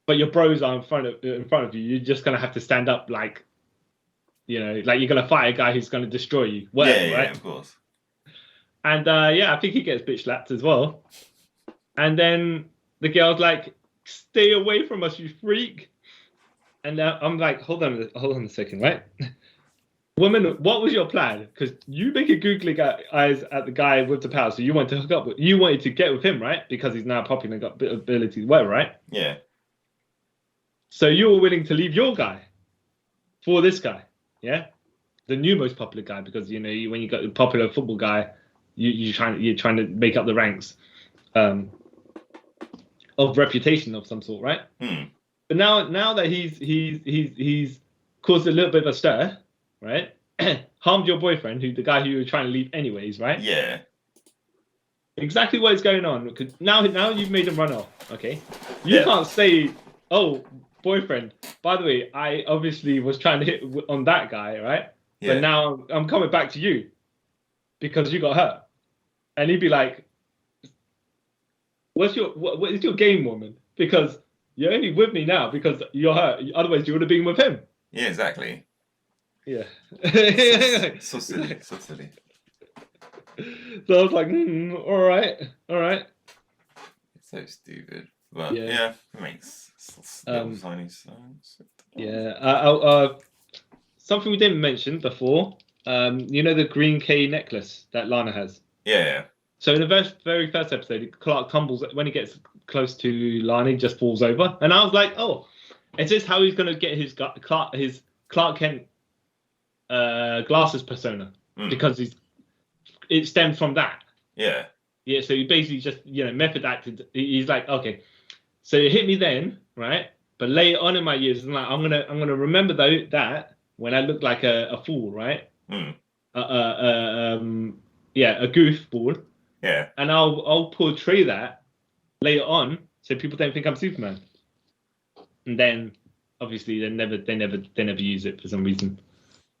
But your bros are in front of you, you're just gonna have to stand up, like you're gonna fight a guy who's gonna destroy you. Whatever, yeah, right? Of course. And I think he gets bitch slapped as well. And then the girl's like, "Stay away from us, you freak!" And I'm like, hold on a second, right? Woman, what was your plan? Because you make a googly eyes at the guy with the power, so you want to hook up you wanted to get with him, right? Because he's now popular and got abilities, whatever, right? Yeah. So you were willing to leave your guy for this guy, yeah? The new most popular guy, because when you got a popular football guy, you're trying to make up the ranks of reputation of some sort, right? But now that he's caused a little bit of a stir, right? Harmed your boyfriend, the guy who you were trying to leave anyways, right? Yeah. Exactly what is going on. Because now you've made him run off, okay? You can't say, "Oh, boyfriend, by the way, I obviously was trying to hit on that guy, right? Yeah. But now I'm coming back to you because you got hurt." And he'd be like, what is your game, woman? Because you're only with me now because you're hurt. Otherwise, you would have been with him. Yeah, exactly. Yeah. So silly. So I was like, all right. It's so stupid. But Yeah. it makes little tiny sense. Yeah. Something we didn't mention before. The green K necklace that Lana has. Yeah. So in the very first episode, Clark tumbles when he gets close to Lana, he just falls over, and I was like, "Oh, is this how he's going to get his Clark Kent glasses persona?" Because he's it stemmed from that. Yeah. Yeah, so he basically just, method acted. He's like, okay, so it hit me then, right? But later on in my years, I'm like, I'm gonna remember that when I look like a fool, right? Mm. A goofball. Yeah. And I'll portray that later on, so people don't think I'm Superman. And then, obviously, they never use it for some reason.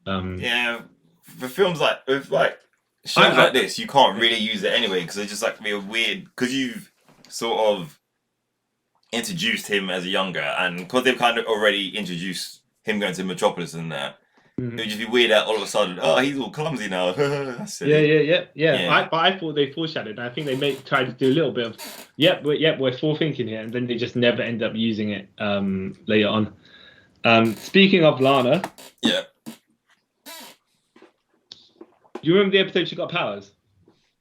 Yeah, for films like shows like this, you can't really use it anyway because it's just like be a weird because you've sort of introduced him as a younger, and because they've kind of already introduced him going to Metropolis and that, it would just be weird that all of a sudden, he's all clumsy now. That's silly. Yeah. I thought they foreshadowed. I think they tried to do a little bit of, we're forethinking here, and then they just never end up using it later on. Speaking of Lana, yeah. Do you remember the episode she got powers?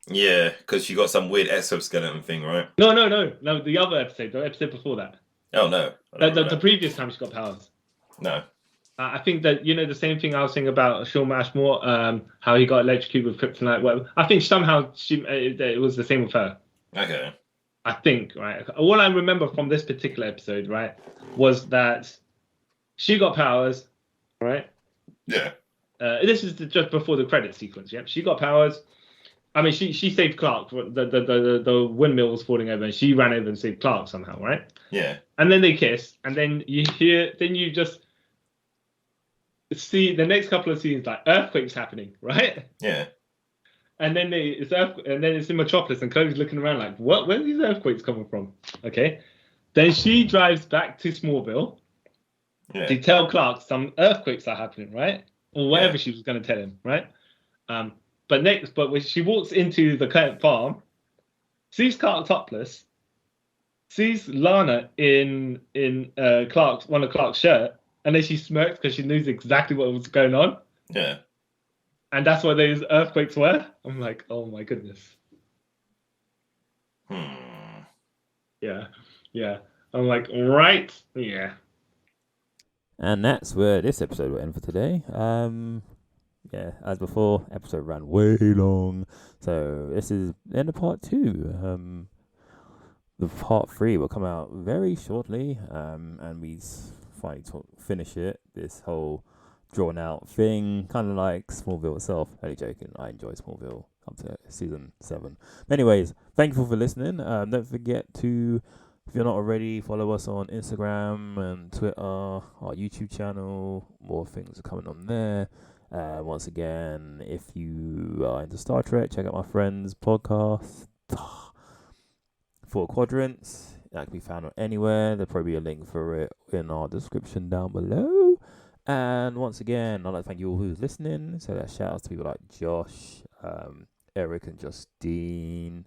Yeah, because she got some weird exoskeleton thing, right? No. The other episode, the episode before that. Oh no. The previous time she got powers. No. I think that the same thing I was saying about Sean Ashmore, how he got electrocuted with kryptonite, whatever. I think somehow it was the same with her. Okay. I think, right. All I remember from this particular episode, right, was that she got powers, right? Yeah. This is just before the credit sequence. Yeah, she got powers. I mean, she saved Clark. The windmill was falling over, and she ran over and saved Clark somehow, right? Yeah. And then they kiss, and then you just see the next couple of scenes like earthquakes happening, right? Yeah. And then it's in Metropolis, and Chloe's looking around like, what? Where are these earthquakes coming from? Okay. Then she drives back to Smallville to tell Clark some earthquakes are happening, right? Or whatever she was going to tell him, right? But when she walks into the current farm, sees Clark topless, sees Lana in one of Clark's shirt, and then she smirks because she knows exactly what was going on. Yeah. And that's what those earthquakes were. I'm like, oh my goodness. Yeah. I'm like, right? Yeah. And that's where this episode will end for today. As before, episode ran way long. So this is the end of part 2. The part 3 will come out very shortly. And we finally finish it. This whole drawn out thing, kind of like Smallville itself. Only joking, I enjoy Smallville up to season 7. Anyways, thank you for listening. Don't forget to, if you're not already, follow us on Instagram and Twitter, our YouTube channel. More things are coming on there. Once again, if you are into Star Trek, check out my friend's podcast, 4 Quadrants. That can be found on anywhere. There'll probably be a link for it in our description down below. And once again, I'd like to thank you all who's listening. So that shout outs to people like Josh, Eric and Justine,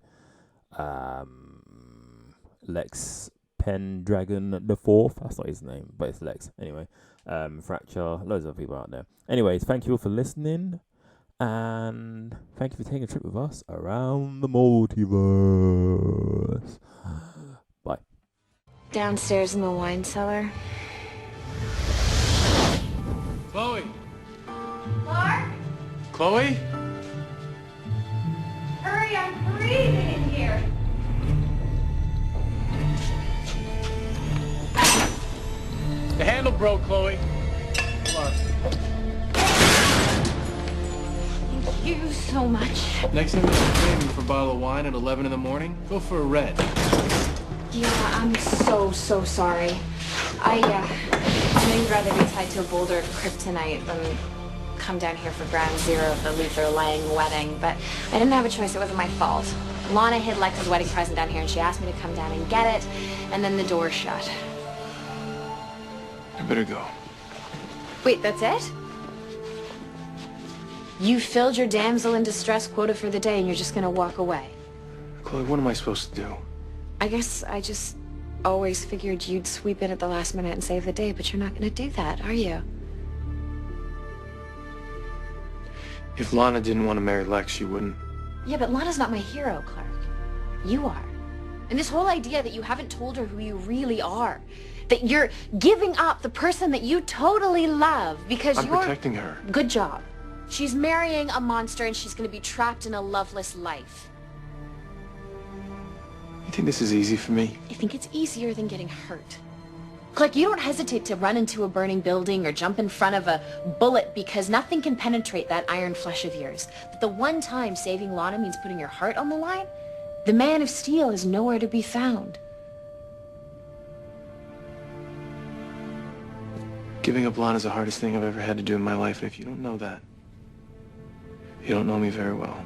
Lex Pendragon the 4th. That's not his name, but it's Lex. Anyway, Fracture, loads of people out there. Anyways, thank you all for listening. And thank you for taking a trip with us around the multiverse. Bye. Downstairs in the wine cellar. Chloe! Clark? Chloe? Hurry, I'm freezing in here. The handle broke, Chloe. Hold on. Thank you so much. Next time you're craving for a bottle of wine at 11 in the morning, go for a red. Yeah, I'm so sorry. I know you'd rather be tied to a boulder of kryptonite than come down here for ground zero of the Luther Lang wedding, but I didn't have a choice. It wasn't my fault. Lana hid Lex's wedding present down here, and she asked me to come down and get it, and then the door shut. I better go. Wait, that's it? You filled your damsel in distress quota for the day, and you're just gonna walk away? Chloe, what am I supposed to do? I guess I just always figured you'd sweep in at the last minute and save the day, but you're not gonna do that, are you? If Lana didn't want to marry Lex, she wouldn't. Yeah, but Lana's not my hero, Clark. You are. And this whole idea that you haven't told her who you really are, that you're giving up the person that you totally love because I'm you're... protecting her. Good job. She's marrying a monster and she's gonna be trapped in a loveless life. You think this is easy for me? I think it's easier than getting hurt. Like, you don't hesitate to run into a burning building or jump in front of a bullet because nothing can penetrate that iron flesh of yours. But the one time saving Lana means putting your heart on the line, the Man of Steel is nowhere to be found. Giving up Lana's the hardest thing I've ever had to do in my life, and if you don't know that, you don't know me very well.